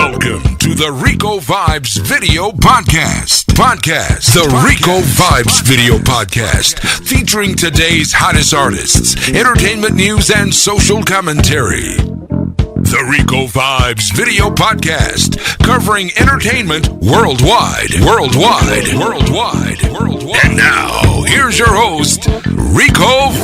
Welcome to the Ricovibes Video Podcast. The Ricovibes Video Podcast, featuring today's hottest artists, entertainment news, and social commentary. The Ricovibes Video Podcast, covering entertainment worldwide. And now, here's your host, Ricovibes.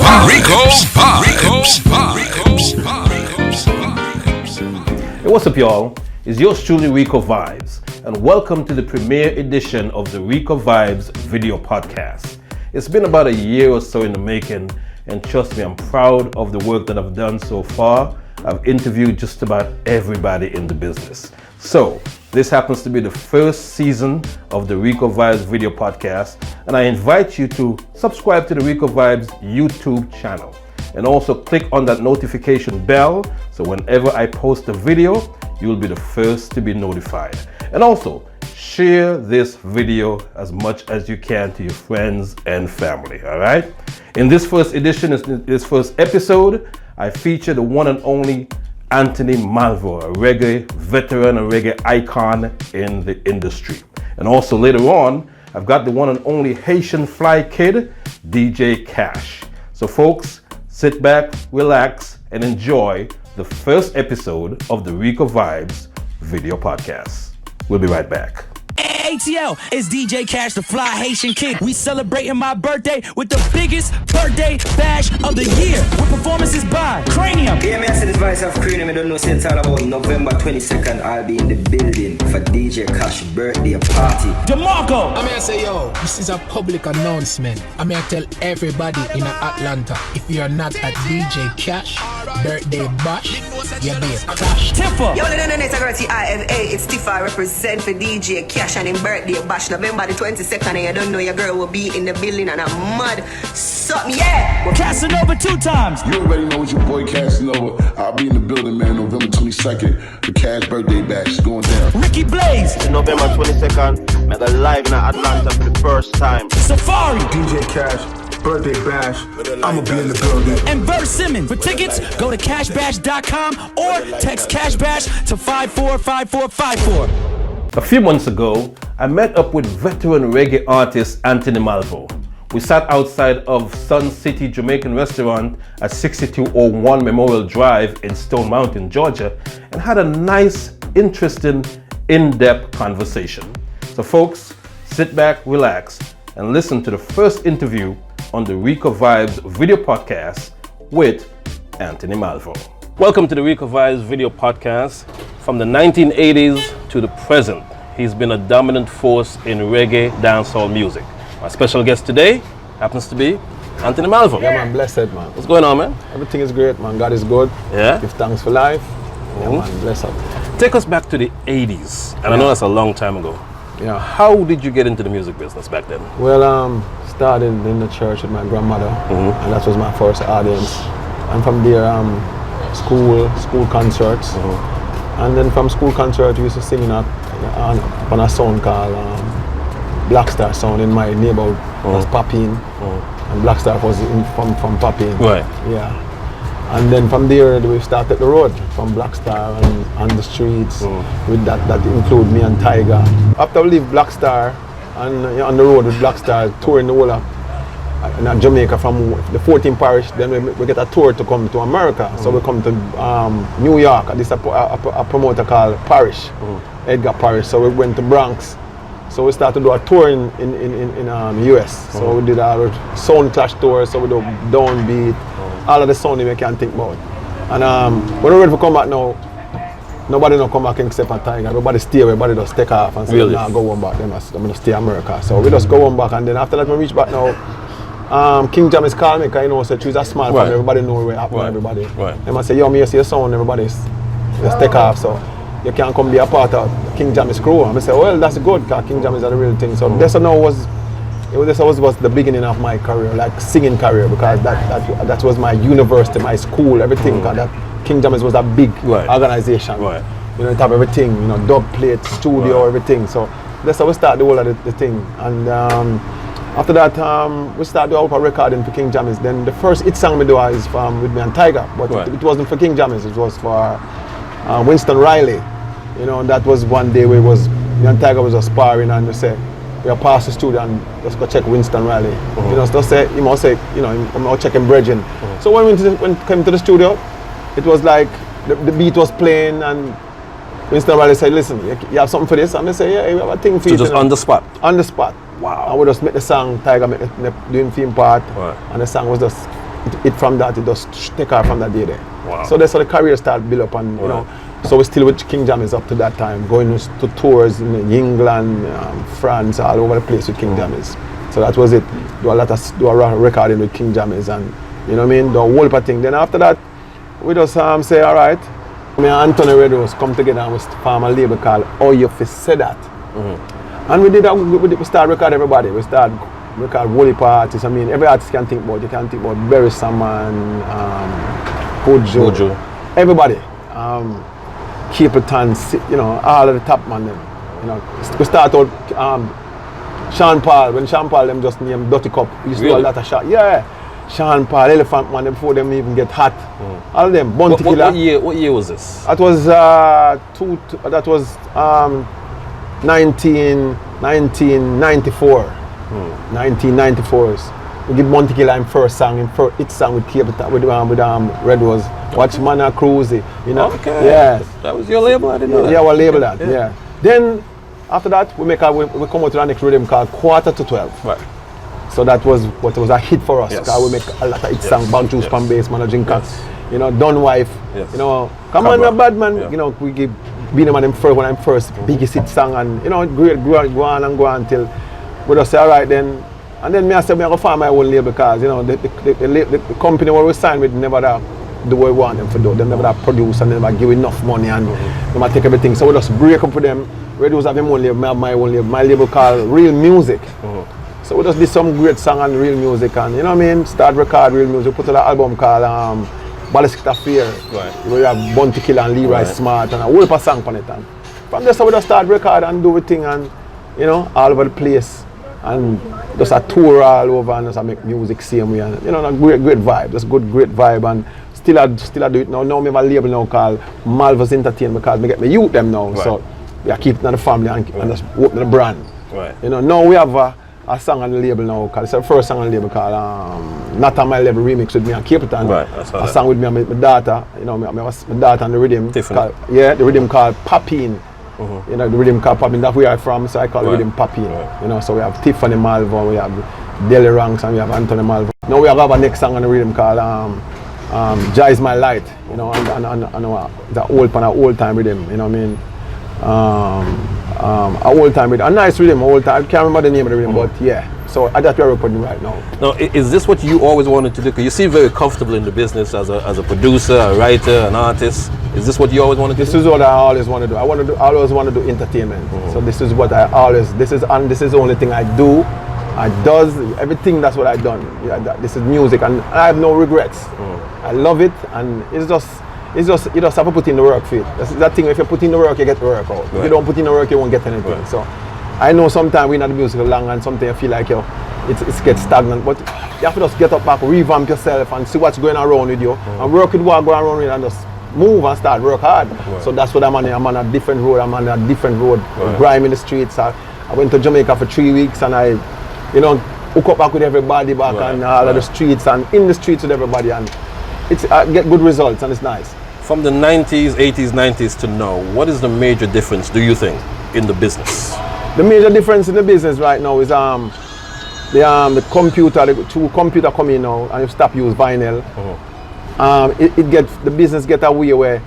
Hey, what's up, y'all? It's yours truly, Ricovibes, and welcome to the premiere edition of the Ricovibes Video Podcast. It's been about a year or so in the making, and trust me, I'm proud of the work that I've done so far. I've interviewed just about everybody in the business. So, this happens to be the first season of the Ricovibes Video Podcast, and I invite you to subscribe to the Ricovibes YouTube channel. And also click on that notification bell, so whenever I post a video, you will be the first to be notified. And also, share this video as much as you can to your friends and family, all right? In this first edition, this first episode, I feature the one and only Anthony Malvo, a reggae veteran, a reggae icon in the industry. And also later on, I've got the one and only Haitian fly kid, DJ Kash. So folks, sit back, relax, and enjoy the first episode of the Ricovibes Video Podcast. We'll be right back. ATL is DJ Kash, the fly Haitian kid. We celebrating my birthday with the biggest birthday bash of the year, with performances by Cranium. Yeah, me I say this voice of Cranium. I don't know, say it's all about November 22nd. I'll be in the building for DJ Kash birthday party. DeMarco. I say, yo, this is a public announcement. I tell everybody in Atlanta, if you're not at DJ Kash birthday bash, you're being clashed. Tifa. Yo, I got IFA. It's Tifa. I represent for DJ Kash and in birthday bash November the 22nd, and you don't know your girl will be in the building and I'm mad. Something, yeah. We're Casanova 2 times. You already know it's your boy Casanova. I'll be in the building, man, November 22nd. The Kash birthday bash is going down. Ricky Blaze. November 22nd, mega live in Atlanta for the first time. Safari. DJ Kash birthday bash. I'ma be in the building. And Bert Simmons. For tickets, go to cashbash.com or text cashbash to 545454. A few months ago, I met up with veteran reggae artist Anthony Malvo. We sat outside of Sun City Jamaican restaurant at 6201 Memorial Drive in Stone Mountain, Georgia, and had a nice, interesting, in-depth conversation. So folks, sit back, relax, and listen to the first interview on the Ricovibes Video Podcast with Anthony Malvo. Welcome to the Ricovibes Video Podcast. From the 1980s to the present, he's been a dominant force in reggae dancehall music. My special guest today happens to be Anthony Malvo. Yeah, man, blessed, man. What's going on, man? Everything is great, man. God is good. Yeah? Give thanks for life. Yeah, man, blessed. Take us back to the 80s, and I know that's a long time ago. Yeah. How did you get into the music business back then? Well, started in the church with my grandmother, and that was my first audience. And from there, school concerts. And then from school concert, we used to sing on a sound called Black Star Sound in my neighborhood. Was popping, and Black Star was from popping. Right. Yeah. And then from there, we started the road from Black Star and on the streets. With that include me and Tiger. After we leave Black Star and on the road with Black Star, touring the whole of in Jamaica from the 14th parish, then we get a tour to come to America. So we come to New York, and this is a promoter called Parish, Edgar Parish. So we went to Bronx. So we started to do a tour in US. So we did a sound clash tour, so we do downbeat, all of the sound we can think about. And when we're ready to come back now, nobody no come back except for Tiger. Everybody stay, everybody just take off and say, really? Nah, go home back, I'm gonna stay in America. So we just go home back, and then after that we reach back now, King Jam is calling me because you know, so choose a small right. from everybody know where happened, everybody. Right. They must say, yo, me see your sound, everybody just take off, so you can't come be a part of King Jam's crew. And I say, well, that's good, because King Jam is the real thing. So this now was the beginning of my career, like singing career, because that was my university, my school, everything. Because that King Jam was a big organization. Right. You know, it have everything, you know, dub plate, studio, everything. So that's how we start the whole of the thing. And after that, we started our recording for King Jammies. Then the first hit song we do is with me and Tiger, but it wasn't for King Jammies. It was for Winston Riley. You know, that was one day where me and Tiger was sparring and we say, we are past the studio and let's go check Winston Riley. You know, so he must say, you know, I'm not checking Bridging. So when we came to the studio, it was like the beat was playing and Winston Riley said, listen, you have something for this? And I say, yeah, we have a thing for you. So just on the spot? On the spot. Wow. And we just make the song, Tiger make the doing theme part, and the song was just, it from that, it just take off from that day there. Wow. So that's how the career started build up and, you know, so we're still with King Jammies up to that time, going to tours in England, France, all over the place with King Jammies. So that was it. Do a recording with King Jammies and, you know what I mean, the whole heap of thing. Then after that, we just say, all right, me and Anthony Redos come together and we form a label called Oh You Fi Say That. And we did that, we start record everybody. We start record whole heap of artists. I mean, every artist can think about, you can think about Barry Salmon, Bojo, everybody. Capleton, you know, all of the top man them. You know, we start out Sean Paul, when Sean Paul them just named Dirty Cup, we used to do a lot of shot. Yeah. Sean Paul, Elephant Man, before them even get hot. All of them, Bounty Killer. What year was this? That was 1994. 1994. We give Bounty Killer him first song, its song with Capleton, with Red Rose. Watch Mana Cruzy, you know? Okay. Yes. That was your label? I didn't know that. Yeah, our label that, yeah. Then, after that, we come out to the next rhythm called Quarter to 12. Right. So that was what was a hit for us. Because we make a lot of hit songs, Bag Juice, Pan Bass, Man a Drinker, you know, Done Wife, you know, Come On, a Bad Man, you know, we give Beenie Man them first, one of them first biggest hit song, and you know, go on until we just say, all right then. And then I said, I'm going to find my own label because, you know, the company where we signed with never do what we want them to do. They never produce and they never give enough money and they never take everything. So we just break up with them. Reduce have their own label, I have my own label. My label called Real Music. So we just did some great song on Real Music and, you know what I mean, start record Real Music. Put out an album called Ballistic Affair. Right. Where you have Bounty Killer and Leroy Smart and a whole heap of song on it. And from there, so we just start record and do a thing and, you know, all over the place. And just a tour all over and just make music same way and, you know, a great vibe, just great vibe and still I do it now. Now I have a label now called Malvo's Entertainment because I get my youth them now. So we are keeping it in the family and just open the brand. Right. You know, now we have a song on the label now called, it's the first song on the label called Not On My Level remix with me and Capleton. Right, a song with me and my daughter, you know, my daughter and the rhythm. Called, the rhythm called Poppin'. You know, the rhythm called Poppin', that's where I'm from, so I call it rhythm Poppin'. You know, so we have Tiffany Malvo, we have Deli Ranks and we have Anthony Malvo. Now we have a next song on the rhythm called Jah Is My Light, you know, and the old time rhythm, you know what I mean? A old time rhythm, a nice rhythm, old time, I can't remember the name of the rhythm, but yeah. So that's what we're recording right now. Now, is this what you always wanted to do? Because you seem very comfortable in the business as a producer, a writer, an artist. Is this what you always wanted to do? This is what I always want to do. I always want to do entertainment. So this is what I always, this is the only thing I do. I does everything, that's what I done. Yeah, this is music and I have no regrets. I love it and it's just you just have to put in the work for it. That's that thing, if you put in the work, you get the work out. If you don't put in the work, you won't get anything. So I know sometimes we're not the music long and sometimes you feel like it gets stagnant, but you have to just get up back, revamp yourself and see what's going around with you and work with what going around with you and just move and start work hard. So that's what I'm on. I'm on a different road. Grime in the streets. I went to Jamaica for 3 weeks and I, you know, hook up back with everybody back and all of the streets and in the streets with everybody and I get good results and it's nice. From the 90s, 80s, 90s to now, what is the major difference, do you think, in the business? The major difference in the business right now is the computer come in now and you stop use vinyl. The business get away where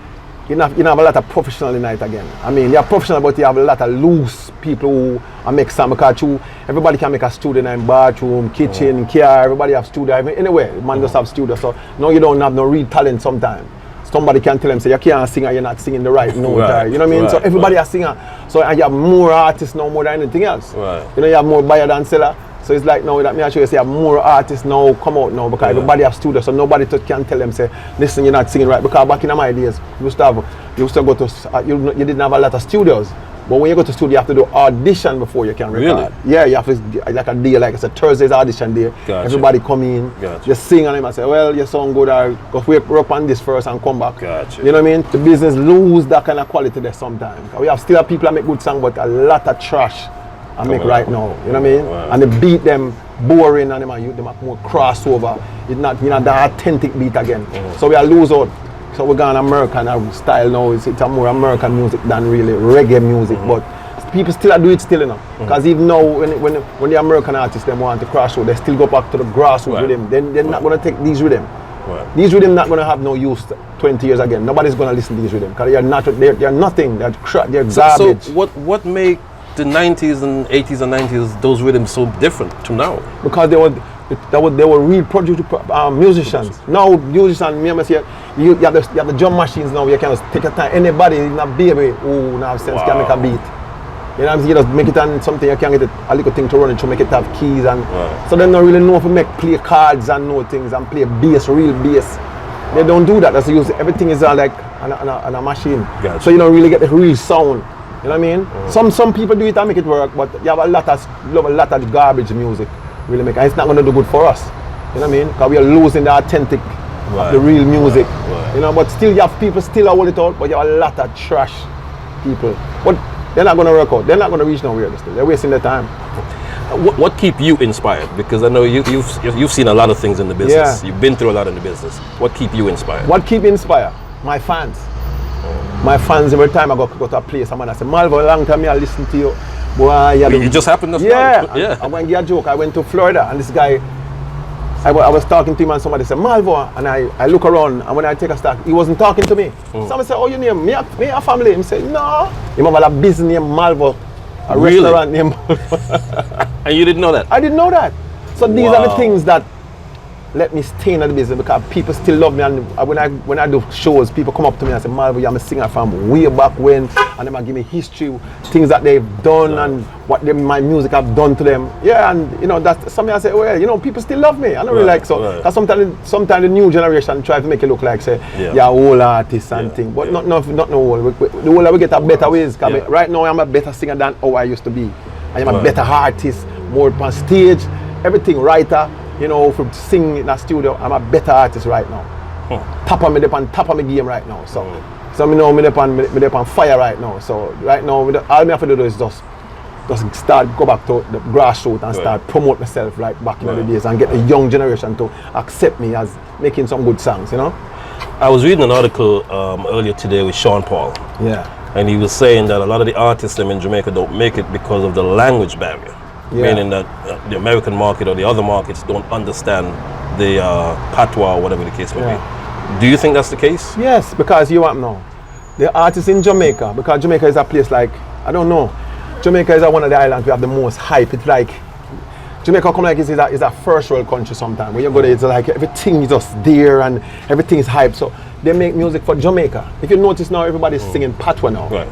you have a lot of professional in it again. I mean, you're professional, but you have a lot of loose people who make some because everybody can make a studio in bathroom, kitchen, car, everybody have studio. Anyway, man just have studio. So now you don't have no real talent sometimes. Somebody can tell them, say, you can't sing or you're not singing the right note. You know what I mean? So everybody has singer. So you have more artists now more than anything else. You know, you have more buyer than seller. So it's like now that me actually say you have more artists now come out now because everybody have studios, so nobody can tell them say, listen, you're not singing right. Because back in my days, you used to go to you didn't have a lot of studios. But when you go to studio, you have to do audition before you can record. Really? Yeah, you have to, like a day, like it's a Thursday's audition day. Gotcha. Everybody come in, Gotcha. you sing and them and say, well, you sound good, or go work on this first and come back. Gotcha. You know what I mean? The business lose that kind of quality there sometimes. We have still have people that make good songs, but a lot of trash I make right now. You know what I mean? Wow. And the beat them boring and them are more crossover. It's not, you know, the authentic beat again. So we are lose out. So we're going American style now. It's a more American music than really reggae music. But people still do it still, you know. Because even now, when the American artists them want to crash out, they still go back to the grassroots rhythm. Then they're not going to take these rhythm. These rhythm not going to have no use 20 years again. Nobody's going to listen to these rhythm because they're nothing. They're garbage. So what make the 90s and 80s and 90s those rhythms so different to now? Because they were real musicians. Now musicians, me and say, you have the drum machines now. You can just take a time. Anybody, not baby, who now have sense can make a beat. You know what I'm saying? You just make it on something. You can get a little thing to run it to make it have keys and so they don't really know if you play cards and know things and play bass, real bass. They don't do that. That's use everything is like on a machine. Gotcha. So you don't really get the real sound. You know what I mean? Some people do it and make it work, but you have a lot of garbage music. Really make, and it's not going to do good for us. You know what I mean? Because we are losing the authentic of the real music. You know, but still you have people still hold it out, but you have a lot of trash people. But they're not going to work out. They're not going to reach nowhere. They're wasting their time. What keep you inspired? Because I know you've seen a lot of things in the business. You've been through a lot in the business. What keep you inspired? What keep me inspired? My fans. My fans, every time I go to a place, I'm going to say, Malvo, a long time I listen to you. Boy, you just happened to I'm going to give a joke. I went to Florida and this guy, I was talking to him and somebody said, Malvo, and I look around and when I take a start, he wasn't talking to me. Somebody said, oh, your name? Me a family? He said, no. He have a business name Malvo, a restaurant name Malvo. And you didn't know that? I didn't know that. So these are the things that let me stay in the business because people still love me, and when I do shows, people come up to me and say, Malvo, I'm a singer from way back when, and they give me history, things that they've done and what my music have done to them. Yeah, and you know, that's something I say, well, you know, people still love me. I don't really like so. Because sometimes the new generation try to make it look like, say, you're old artist and thing, but not no old. The older we get a better ways. Right now I'm a better singer than how I used to be. I am a better artist, more on stage, everything, writer. You know, from sing in a studio, I'm a better artist right now. Top of my game right now. So you know, me on fire right now. So right now, all I have to do is just go back to the grassroots and start promote myself like back in the days and get the young generation to accept me as making some good songs, you know? I was reading an article earlier today with Sean Paul. Yeah. And he was saying that a lot of the artists in Jamaica don't make it because of the language barrier. Meaning that the American market or the other markets don't understand the patois or whatever the case may be. Do you think that's the case? Yes, because you want know the artists in Jamaica, because Jamaica is a place like, I don't know, Jamaica is one of the islands we have the most hype. It's like Jamaica come like it's a first world country sometimes. When you go there, it's like everything is just there and everything is hype. So they make music for Jamaica. If you notice now, everybody's singing patois now.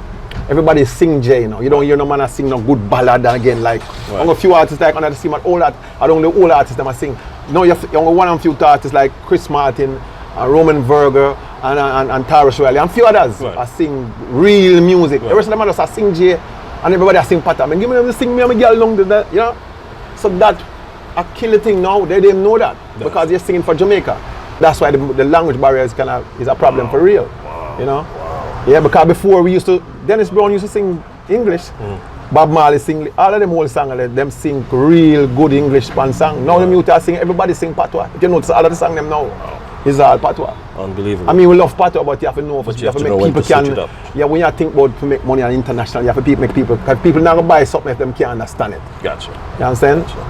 Everybody sing J now. You don't hear no man sing no good ballad again. Like a few artists like under the scene, but all that I don't know all artists that sing. No, you have one and few artists like Chris Martin, Roman Verger, and Tyrus Riley, and few others are sing real music. The rest of them just sing J, and everybody sing patois. I mean, give me them to sing me and my girl along to that, you know. So that a killer thing now. They didn't know that because they're singing for Jamaica. That's why the language barrier is a problem for real. You know. Yeah, because before Dennis Brown used to sing English. Bob Marley sing, all of them old songs, them sing real good English song. Now the mute are sing, everybody sing patois. If you notice all of the song them now, it's all patois. Unbelievable. I mean, we love patois, but you have to know, you have to make people can. Yeah, when you think about to make money on international, you have to make people, because people not gonna buy something if them can't understand it. Gotcha. You understand? Gotcha.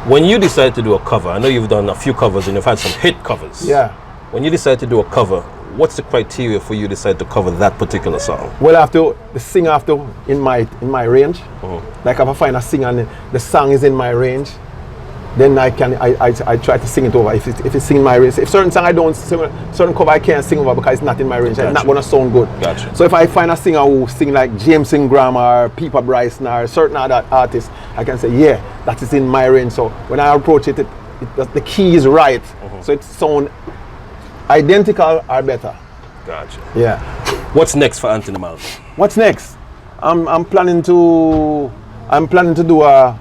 When you decide to do a cover, I know you've done a few covers and you've had some hit covers. Yeah. When you decide to do a cover, what's the criteria for you to decide to cover that particular song? Well, the singer have to in my range. Like if I find a singer and the song is in my range, then I try to sing it over. If it's in my range, if certain song I don't sing, certain cover I can't sing over because it's not in my range. It's not gonna sound good. Gotcha. So if I find a singer who sing like James Ingram or Peeper Bryson or certain other artists, I can say yeah, that is in my range. So when I approach it, the key is right. So it sound identical or better. Gotcha. Yeah. What's next for Anthony Malvo? What's next? I'm planning to do a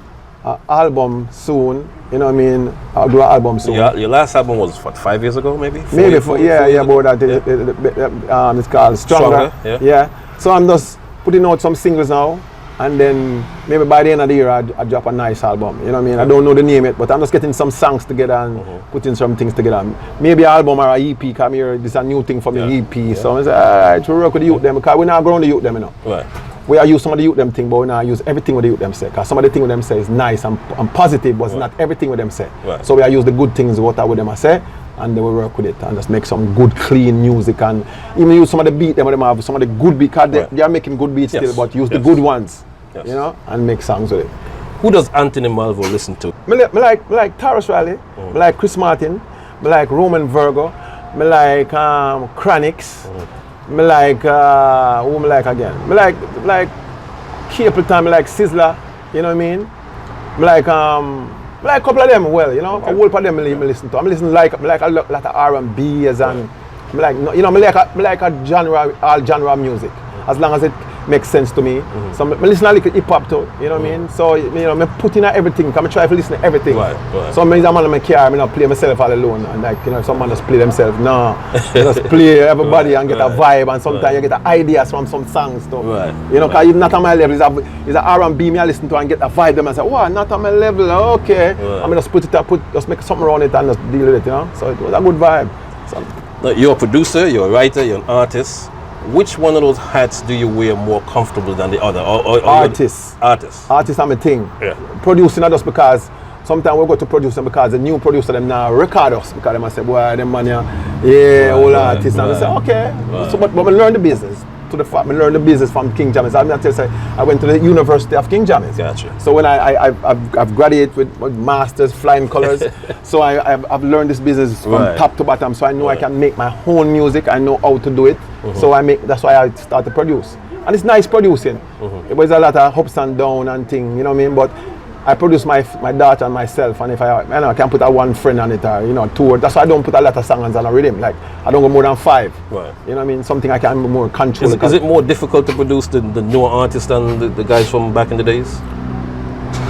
album soon. You know what I mean? I'll do an album soon. Your last album was what, 5 years ago, maybe? About that. It's called Stronger. Yeah. So I'm just putting out some singles now, and then maybe by the end of the year I'll drop a nice album. You know what I mean? I don't know the name yet, but I'm just getting some songs together and putting some things together. Maybe an album or an EP. Come here, this is a new thing for me, EP. So I say, alright, we'll work with the youth them because we're not going to the youth them, you know. Right. We are use some of the youth them thing, but we now use everything what the youth them say. Because some of the things what them say is nice and positive, but it's not everything what them say. Right. So we are use the good things what them say, and they will work with it and just make some good, clean music, and even use some of the beat them have some of the good beat. Cause they are making good beats still, but use the good ones, you know, and make songs with it. Who does Anthony Malvo listen to? Me like Taurus Riley, me like Chris Martin, me like Roman Virgo, me like Chronix. Me like who me like again? Me like Capleton, me like Sizzler, you know what I mean? Me like a couple of them well, you know, a whole part of them me listen to. Me like a lot of R&B's and me like, you know, me like a genre, all genre music, as long as it makes sense to me. So me listen to a little hip hop too, you know what I mean? So you know, me put in everything, cause I try to listen to everything. Right. So me a man in my car, me not play myself all alone, and like, you know, some man just play themselves. No, just play everybody and get a vibe, and sometimes you get ideas from some songs too. You know, cause even not on my level, it's a R&B me I listen to and get a vibe them and say, wow, not on my level, okay. I mean just just make something around it and just deal with it, you know. So it was a good vibe. So, now, you're a producer, you're a writer, you're an artist. Which one of those hats do you wear more comfortable than the other? Or artists. Artists are my thing. Yeah. Producing not just because sometimes we go to producing because the new producer them now record us because they say, boy, them man all artists. And we say, okay. So, but we learn the business. To the fact, I learned the business from King James. I went to the University of King James. Gotcha. So when I've graduated with masters, flying colors, so I've learned this business from top to bottom. So I know I can make my own music. I know how to do it. So that's why I start to produce. And it's nice producing. It was a lot of ups and downs and things, you know what I mean? But I produce my daughter and myself, and if I can put a one friend on it or, you know, two. That's why I don't put a lot of songs on a rhythm. Like I don't go more than 5. Right. You know what I mean? Something I can more control. Is it more difficult to produce the newer artists than the guys from back in the days?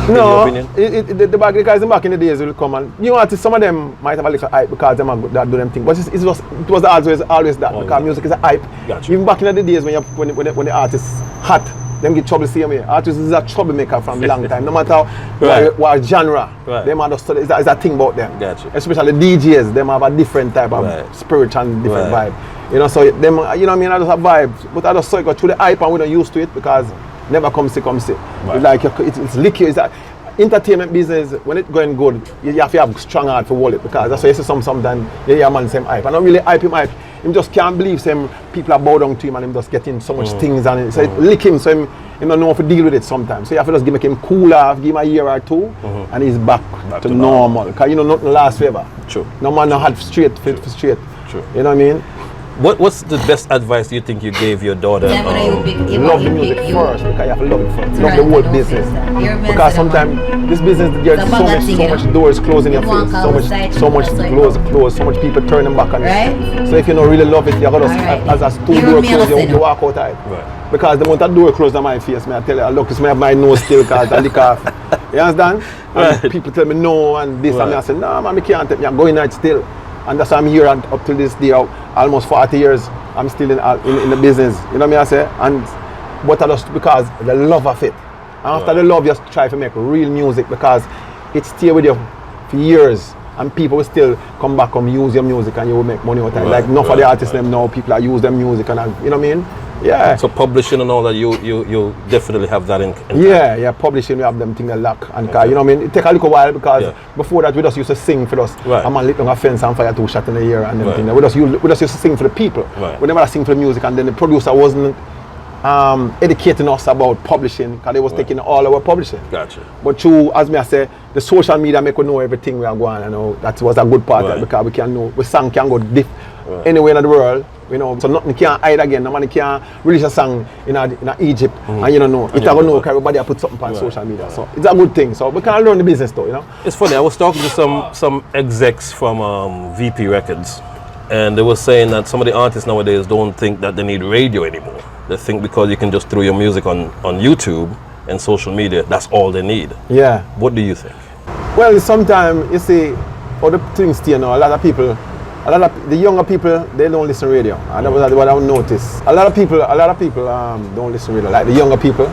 No, the guys back in the days will come and new artists. Some of them might have a little hype because them that do them thing, but it was always that because music is a hype. Gotcha. Even back in the days when the artists hot. Them get trouble same way. Artists is a troublemaker from a long time. No matter what genre, them are just it's a thing about them. Gotcha. Especially DJs, them have a different type of spirit and different vibe. You know, so them, you know what I mean, I just have vibes. But I just saw it go through the hype and we don't used to it because never come see. It's like it's liquid. It's like entertainment business, when it's going good, you have to have strong heart for wallet because that's why you see sometimes you hear a man same hype. I don't really hype him hype. Him just can't believe some people are bow down to him and him just getting so much things and it. So it lick him, so him don't know how to deal with it sometimes. So you have to just make him cooler, give him a year or two, and he's back to normal. Because you know nothing lasts forever. True. No man no had straight. True. You know what I mean? What's the best advice you think you gave your daughter? Love the music first, because you have to love it first. Love the whole business. Because sometimes this business, there's so much doors closing your face, so much close, so much people turning back on you. So if you don't really love it, you're gonna as a two door close, you walk out of it. Because the moment that door closed on my face, I tell you, I look, I have my nose still because I lick off. You understand? And people tell me no and this and I say, no man, I can't take me, I'm going out still. And that's why I'm here and up till this day, almost 40 years, I'm still in the business. You know what I say? But I just because the love of it. And after the love, just try to make real music because it stay with you for years. And people will still come back and use your music and you will make money out of it. Like enough of the artists them now, people are use their music and you know what I mean? Yeah. So publishing and all that, you definitely have that in yeah, publishing we have them thing they lack and you know what I mean? It take a little while because before that we just used to sing for us. A man lit on a fence and fire 2 shots in the air and everything. We just used to sing for the people. We never sing for the music and then the producer wasn't educating us about publishing because they was taking all our publishing. Gotcha. But through, as I say, the social media make us know everything we are going, you know, that was a good part of it because we can know, we song can go anywhere in the world. You know, so nothing can hide again. No man can release a song in Egypt and you don't know. It's going to know because everybody put something on social media. So it's a good thing. So we can learn the business though, you know. It's funny, I was talking to some execs from VP Records and they were saying that some of the artists nowadays don't think that they need radio anymore. they think because you can just throw your music on YouTube and social media, that's all they need. Yeah. What do you think? Well, sometimes, you see, other things still, you know, a lot of people, the younger people, they don't listen to radio. And that was what I noticed. A lot of people don't listen to radio, like the younger people.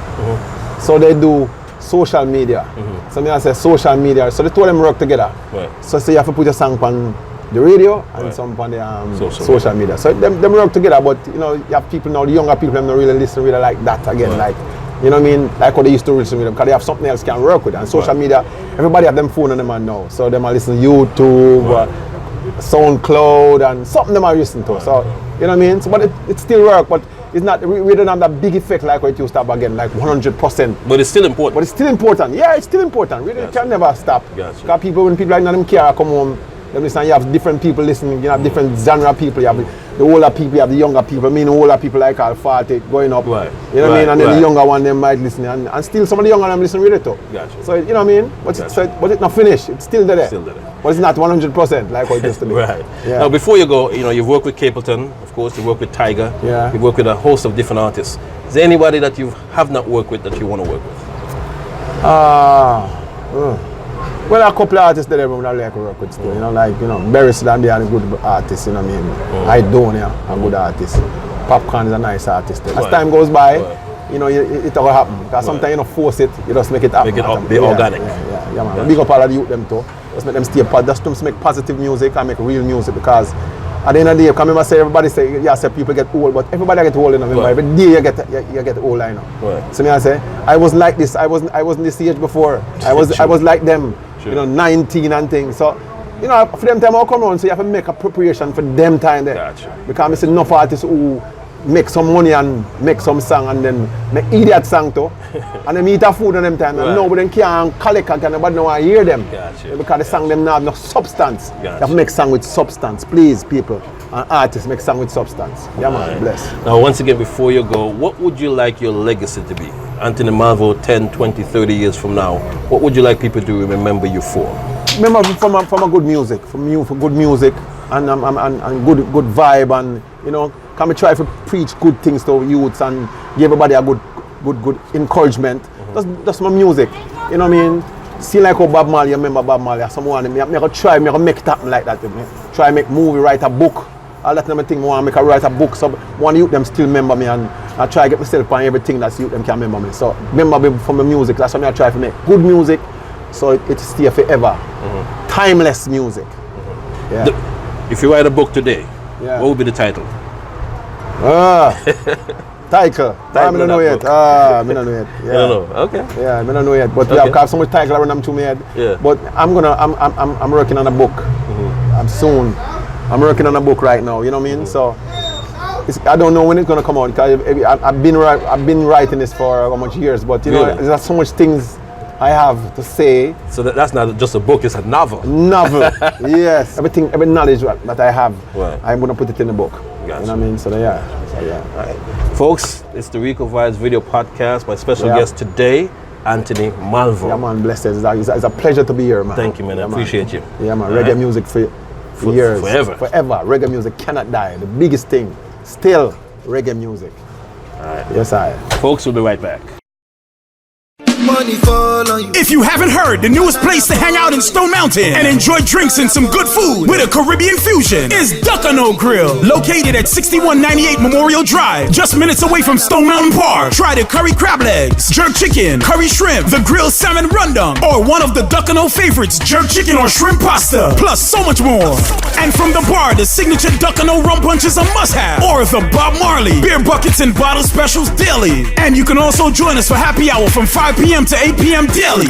So they do social media. So I say social media. So the two of them work together. Right. So you have to put your song on the radio and some on the social media. So them work together, but you know, you have people now, the younger people, them don't really listen really like that again. Like, you know what I mean? Like what they used to listen with them, because they have something else can work with. And social media, everybody have them phone on them now. So them are listening to YouTube, SoundCloud, and something them are listening to. So, you know what I mean? So, but it still work, but it's not, we don't have that big effect like what it used to have again, like 100%. But it's still important. But it's still important. Yeah, it's still important. Really, it can never stop. Because when people like them care come home, them listen, you have different people listening, you have different genre people, you have the older people, you have the younger people. I mean, the older people like all 40 going up. Right. You know what I mean? And then the younger one, them might listen. And still some of the younger them listen really too. Gotcha. So, you know what I mean? But it's not finished. It's still there. But it's not 100% like what it used to be. Right. Yeah. Now, before you go, you know, you've worked with Capleton, of course, you've worked with Tiger. Yeah. You've worked with a host of different artists. Is there anybody that you have not worked with that you want to work with? Well, a couple of artists that everyone like to work with still, you know, like, you know, Beresland, they are a good artist, you know what I mean? I don't, a good artist. Popcorn is a nice artist. As time goes by, you know, it will happen. Because sometimes you don't force it, you just make it happen. Make it be organic. Yeah, man. Big up all of the youth them too. Just make them stay just make positive music and make real music, because at the end of the day, I remember say everybody say, yeah, say people get old, but everybody get old, you know. Every day you get old, you know. So me I say, I was like this. I wasn't this age before. I was like them. You know, 19 and things. So, you know, for them time I'll come on, so you have to make a preparation for them time there. Gotcha. Because I see enough artists who make some money and make some song and then make idiot song too. And them eat a food on them time. And nobody can't collect and nobody want to hear them. Gotcha. Because the song them now have no substance. Gotcha. You have to make song with substance. Please, people and artists, make song with substance. Yeah, man, bless. Now, once again, before you go, what would you like your legacy to be? Anthony Malvo, 10, 20, 30 years from now, what would you like people to remember you for? Remember from a good music, for good music and good vibe, and you know, can we try to preach good things to youths and give everybody a good encouragement. That's my music. You know what I mean? See like how Bob Marley, you remember Bob Marley, someone me make it happen like that. Try make movie, write a book. All that kind of thing, I want to write a book, so one youth them still remember me, and I try to get myself on everything that youth them can remember me. So remember me from the music, that's why I try to make good music, so it stay forever. Timeless music. Yeah. If you write a book today, what would be the title? Title. I don't know yet. I don't know yet. Yeah. You don't know. Okay. Yeah, I don't know yet. But we have so much title around them to me head. Yeah. But I'm working on a book. I'm working on a book right now, you know what I mean? So I don't know when it's gonna come out, because I've been writing this for how much years, but you know, there's so much things I have to say. So that's not just a book, it's a novel. Yes. Every knowledge that I have, I'm gonna put it in the book. Gotcha. You know what I mean? So yeah. All right. Folks, it's the Ricovibes video podcast. My special guest today, Anthony Malvo. Yeah, man, blessed. It's a pleasure to be here, man. Thank you, man. I appreciate you. Yeah, man. Reggae music for years. Forever. Reggae music cannot die. The biggest thing, still reggae music. All right. Yes, Folks, we'll be right back. Money fall on you. If you haven't heard, the newest place to hang out in Stone Mountain and enjoy drinks and some good food with a Caribbean fusion is Duckano Grill, located at 6198 Memorial Drive, just minutes away from Stone Mountain Park. Try the curry crab legs, jerk chicken, curry shrimp, the grilled salmon rundum, or one of the Duckano favorites, jerk chicken or shrimp pasta, plus so much more. And from the bar, the signature Duckano rum punch is a must-have, or the Bob Marley beer buckets and bottle specials daily. And you can also join us for happy hour from 5 p.m. to 8 p.m. daily.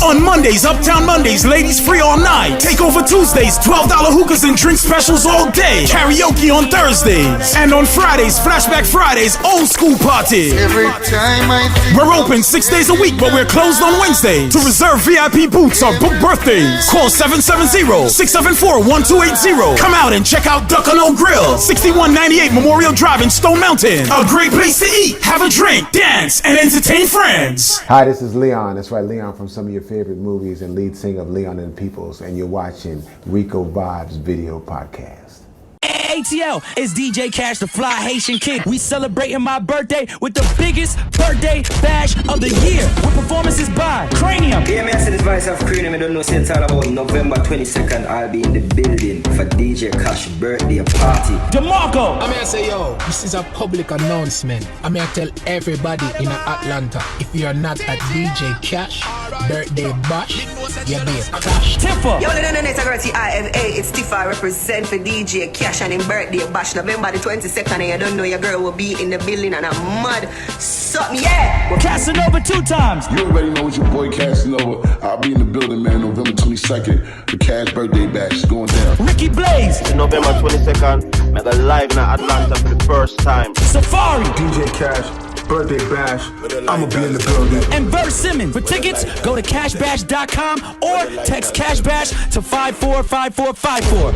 On Mondays, Uptown Mondays, ladies free all night. Takeover Tuesdays, $12 hookahs and drink specials all day. Karaoke on Thursdays. And on Fridays, Flashback Fridays, old school party. Every time we're open 6 days a week, but we're closed on Wednesdays. To reserve VIP booths or book birthdays, call 770-674-1280. Come out and check out Duckano Grill, 6198 Memorial Drive in Stone Mountain. A great place to eat, have a drink, dance, and entertain friends. Hi, this is Leon. That's right, Leon from some of your favorite movies and lead singer of Leon and Peoples, and you're watching Ricovibes video podcast. ATL, it's DJ Kash, the fly Haitian kid. We celebrating my birthday with the biggest birthday bash of the year, with performances by Cranium. Yeah, me I say this voice of Cranium. I don't know, say it's all about November 22nd. I'll be in the building for DJ Kash birthday party. DeMarco. I say, yo, this is a public announcement. I tell everybody in Atlanta, if you're not at DJ Kash birthday bash, you're being Kash. Tipper. Yo, it's IFA. It's Tifa represent for DJ Kash and in birthday bash November the 22nd. And you don't know your girl will be in the building and I'm mad. Something, yeah. Casanova 2 times. You already know it's your boy Casanova. I'll be in the building, man, November 22nd. The Kash birthday bash is going down. Ricky Blaze. November 22nd, mega live in Atlanta for the first time. Safari. DJ Kash, birthday bash. I'ma be in the building. And Bert Simmons. For tickets, go to cashbash.com or text cashbash to 545454.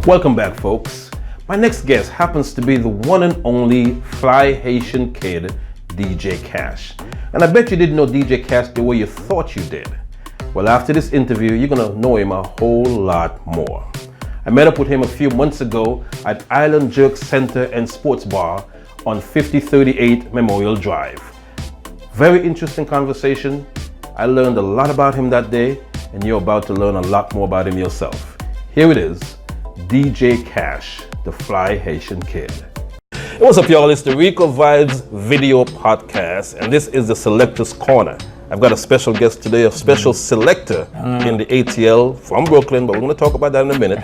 Welcome back, folks. My next guest happens to be the one and only fly Haitian kid, DJ Kash. And I bet you didn't know DJ Kash the way you thought you did. Well, after this interview, you're gonna know him a whole lot more. I met up with him a few months ago at Island Jerk Center and Sports Bar on 5038 Memorial Drive. Very interesting conversation. I learned a lot about him that day, and you're about to learn a lot more about him yourself. Here it is, DJ Kash, the fly Haitian kid. Hey, what's up, y'all? It's the Ricovibes video podcast, and this is the Selector's Corner. I've got a special guest today, a special selector in the ATL from Brooklyn, but we're going to talk about that in a minute.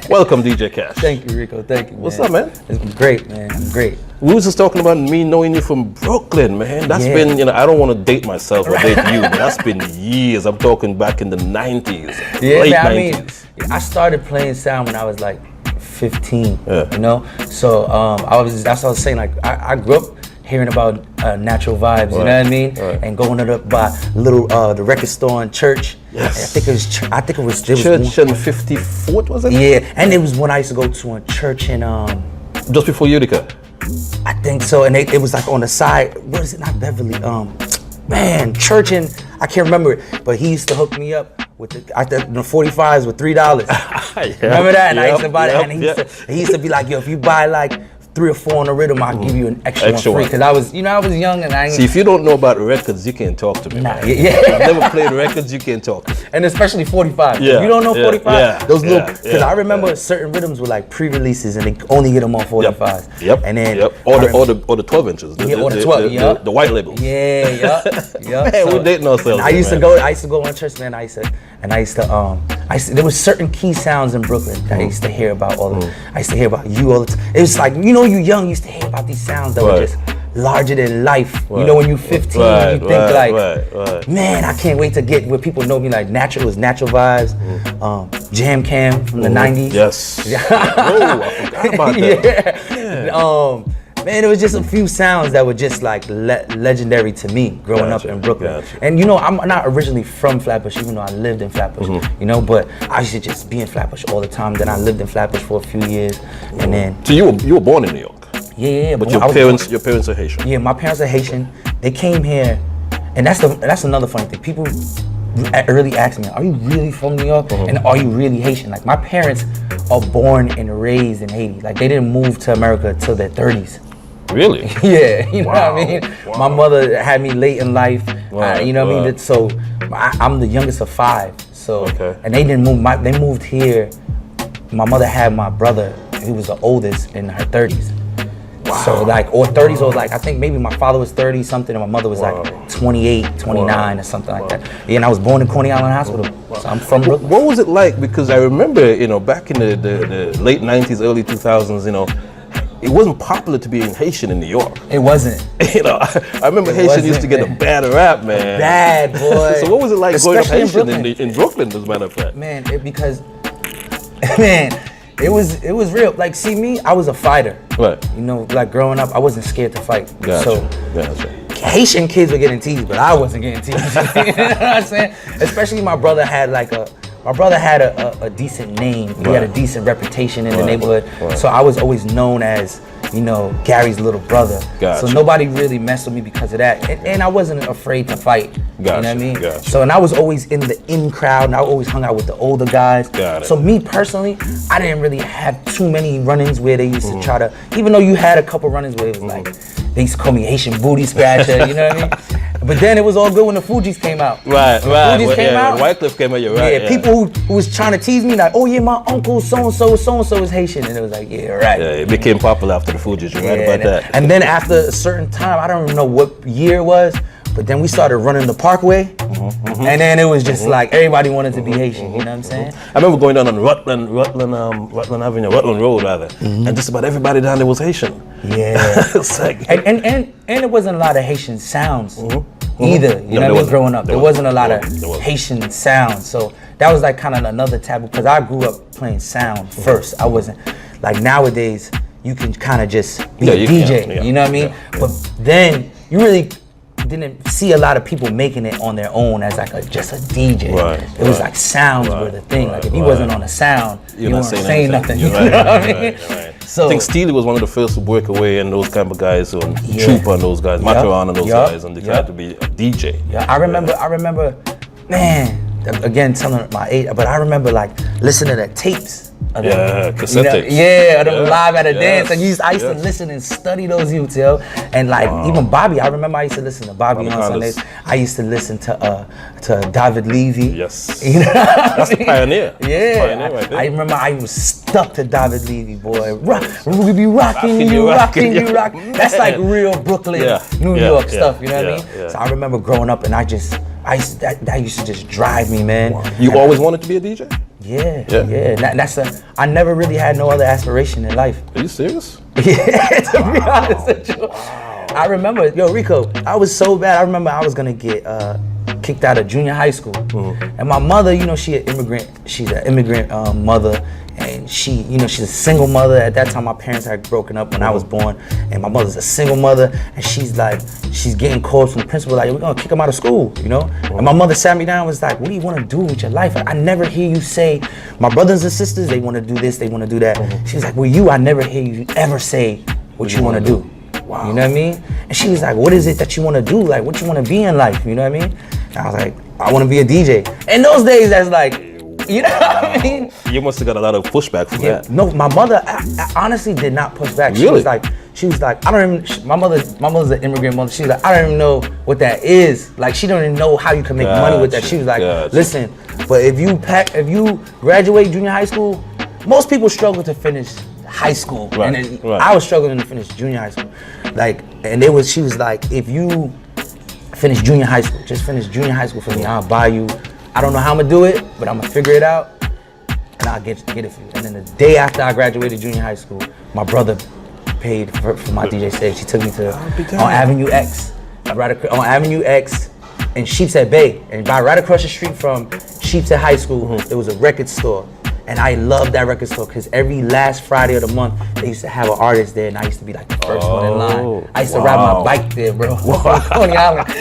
Welcome, DJ Kash. Thank you, Rico. Thank you, man. What's up, man? It's been great, man. I'm great. We was just talking about me knowing you from Brooklyn, man. That's been, I don't want to date myself or date you, but that's been years. I'm talking back in the 90s, late 90s. I started playing sound when I was like 15, you know? So that's what I was saying. Like, I grew up hearing about natural vibes, you know what I mean? And going up by the record store in church. Yes. I think it was Church in 54th, was it? Yeah, and it was when I used to go to a church in just before Utica. I think so, and it was like on the side. What is it? Not Beverly. Church in, I can't remember it, but he used to hook me up with the 45s with $3. Remember that? And I used to buy that, and he used to be like, yo, if you buy like 3 or 4 on a rhythm, I'll give you an extra one free. Because I was young and I. See, if you don't know about records, you can't talk to me. Nah, I've never played records, you can't talk to me. And especially 45. Yeah, if you don't know 45, those little. Because I remember certain rhythms were like pre-releases and they only get them on 45s. Yep. And then. Or the 12 inches. Or the 12. The white label. Yeah. Man, we're dating ourselves. I used to go on church, man. I used to there was certain key sounds in Brooklyn that I used to hear about all the I used to hear about you all the time. It was like, you young, you used to hear about these sounds that were just larger than life. You know, when you're 15, you think man, I can't wait to get where people know me like Natural Vibes, Jam Cam from the 90s. Yes. Whoa, I forgot about that. Man, it was just a few sounds that were just like legendary to me growing up in Brooklyn. And I'm not originally from Flatbush, even though I lived in Flatbush, but I used to just be in Flatbush all the time. Then I lived in Flatbush for a few years, and then. So you were born in New York? Yeah. But your parents are Haitian? Yeah, my parents are Haitian. They came here, and that's another funny thing. People really ask me, are you really from New York? And are you really Haitian? Like, my parents are born and raised in Haiti. Like, they didn't move to America till their 30s. Really? Yeah, you know what I mean? Wow. My mother had me late in life, you know what I mean? So I'm the youngest of 5, so, and they didn't move, they moved here. My mother had my brother, he was the oldest, in her 30s. Wow. So like, or 30s, or like, I think maybe my father was 30 something and my mother was like 28, 29 or something like that. Yeah, and I was born in Coney Island Hospital, so I'm from Brooklyn. What was it like? Because I remember, back in the late 90s, early 2000s, it wasn't popular to be Haitian in New York. It wasn't. I remember Haitian used to get a bad rap, man. Bad, boy. So what was it like growing up Haitian in Brooklyn, as a matter of fact? Man, it was real. Like, see me, I was a fighter. Right. Like growing up, I wasn't scared to fight. Gotcha. Haitian kids were getting teased, but I wasn't getting teased. You know what I'm saying? Especially my brother had a decent name. He had a decent reputation in the neighborhood. So I was always known as, you know, Gary's little brother. Gotcha. So nobody really messed with me because of that. And I wasn't afraid to fight. Gotcha. You know what I mean? Gotcha. So, and I was always in the in crowd, and I always hung out with the older guys. Got it. So me personally, I didn't really have too many run-ins where they used to try to, even though you had a couple run-ins where it was like, they used to call me Haitian booty scratcher, you know what I mean? But then it was all good when the Fugees came out. Right. When When Wycliffe came out, you're right. Yeah, people who was trying to tease me like, oh yeah, my uncle so-and-so is Haitian. And it was like, yeah, right. Yeah, it became popular after the Fugees, you're right about that. And then after a certain time, I don't even know what year it was, but then we started running the Parkway, and then it was just like everybody wanted to be Haitian. You know what I'm saying? I remember going down on Rutland Avenue, Rutland Road rather, and just about everybody down there was Haitian. Yeah. It's like, and it wasn't a lot of Haitian sounds either. You know what I mean? Growing up, there wasn't a lot of Haitian sounds, so that was like kind of another taboo because I grew up playing sound first. I wasn't like nowadays. You can kind of just be a DJ. You know what I mean? But then you really didn't see a lot of people making it on their own as like just a DJ. It was like sounds were the thing. Like if you wasn't on a sound, you weren't saying nothing. You know what I mean? So I think Steely was one of the first to break away, and those kind of guys, and Trooper and those guys, Mataran and those guys, and they tried to be a DJ. Yeah, I remember, man. Again, telling my age, but I remember like listening to tapes. Cassette tapes. Yeah, live at a dance. And I used to listen and study those youths, yo. And like even Bobby, I remember I used to listen to Bobby on Sundays. I used to listen to David Levy. Yes. You know That's the pioneer. Yeah. Pioneer right there. I remember I was stuck to David Levy, boy. We be rocking you. That's like real Brooklyn, New York stuff, you know what I mean? Yeah. So I remember growing up and that used to just drive me, man. You always wanted to be a DJ? Yeah. I never really had no other aspiration in life. Are you serious? Yeah, to be honest with you. I remember, Rico, I was so bad. I remember I was gonna get kicked out of junior high school. And my mother, you know, she's an immigrant mother. And she's a single mother. At that time, my parents had broken up when I was born. And my mother's a single mother. And she's getting calls from the principal, like, we're gonna kick him out of school, you know? And my mother sat me down and was like, what do you wanna do with your life? I never hear you say, my brothers and sisters, they wanna do this, they wanna do that. She was like, well, I never hear you ever say what you wanna do. Wow. You know what I mean? And she was like, what is it that you wanna do? Like, what you wanna be in life? You know what I mean? And I was like, I wanna be a DJ. In those days, that's like, you know what I mean? You must have got a lot of pushback from that. No, my mother I honestly did not push back. Really? She was like, I don't even. My mother's an immigrant mother. She's like, I don't even know what that is. Like, she don't even know how you can make money with that. She was like, listen, but if you graduate junior high school, most people struggle to finish high school, and I was struggling to finish junior high school. Like, and she was like, if you finish junior high school, just finish junior high school for me, I'll buy you. I don't know how I'm gonna do it, but I'm gonna figure it out, and I'll get it for you. And then the day after I graduated junior high school, my brother paid for my DJ stage. He took me to on Avenue X, in Sheepshead Bay, and right across the street from Sheepshead High School, there was a record store. And I loved that record store because every last Friday of the month, they used to have an artist there, and I used to be like the first one in line. I used to ride my bike there, bro, on Coney Island.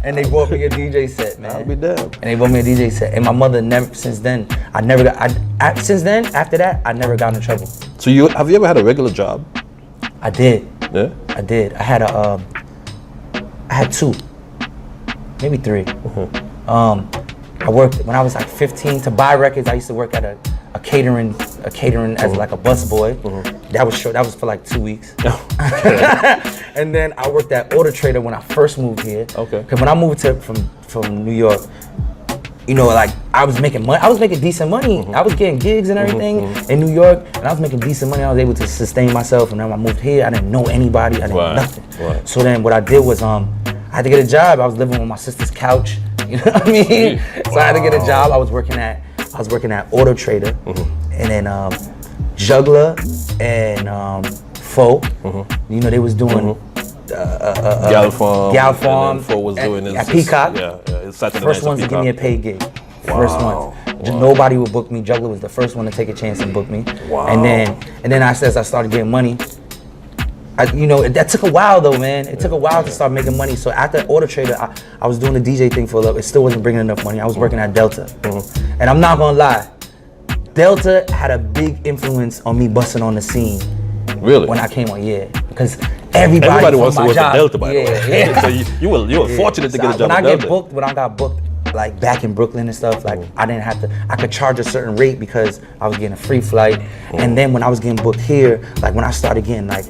And they bought me a DJ set, man. I'll be damned. And they bought me a DJ set. And my mother after that, I never got in trouble. So have you ever had a regular job? I did. Yeah? I did. I had 2, maybe 3. I worked when I was like 15 to buy records. I used to work at a catering as like a busboy. That was for like 2 weeks. And then I worked at Auto Trader when I first moved here. Okay. Because when I moved from New York, you know, like I was making money. I was making decent money. I was getting gigs and everything in New York, and I was making decent money. I was able to sustain myself. And then when I moved here, I didn't know anybody. I didn't know nothing. So then what I did was I had to get a job. I was living on my sister's couch. You know what I mean? So I had to get a job. I was working at Auto Trader, and then Juggler and Fo. You know, they was doing Gal Farm. Fo was doing at Peacock. First ones to give me a paid gig. First ones. Nobody would book me. Juggler was the first one to take a chance and book me. And then as I started getting money, that took a while though, man. It took a while to start making money. So after Auto Trader, I was doing the DJ thing for a little. It still wasn't bringing enough money. I was working at Delta. And I'm not gonna lie, Delta had a big influence on me busting on the scene. Really? When I came on, yeah. Because everybody wants to work at Delta, by the way. Yeah. So you were fortunate to get a job at Delta. When I got booked, like back in Brooklyn and stuff, like I didn't have to, I could charge a certain rate because I was getting a free flight. And then when I was getting booked here, like when I started getting like,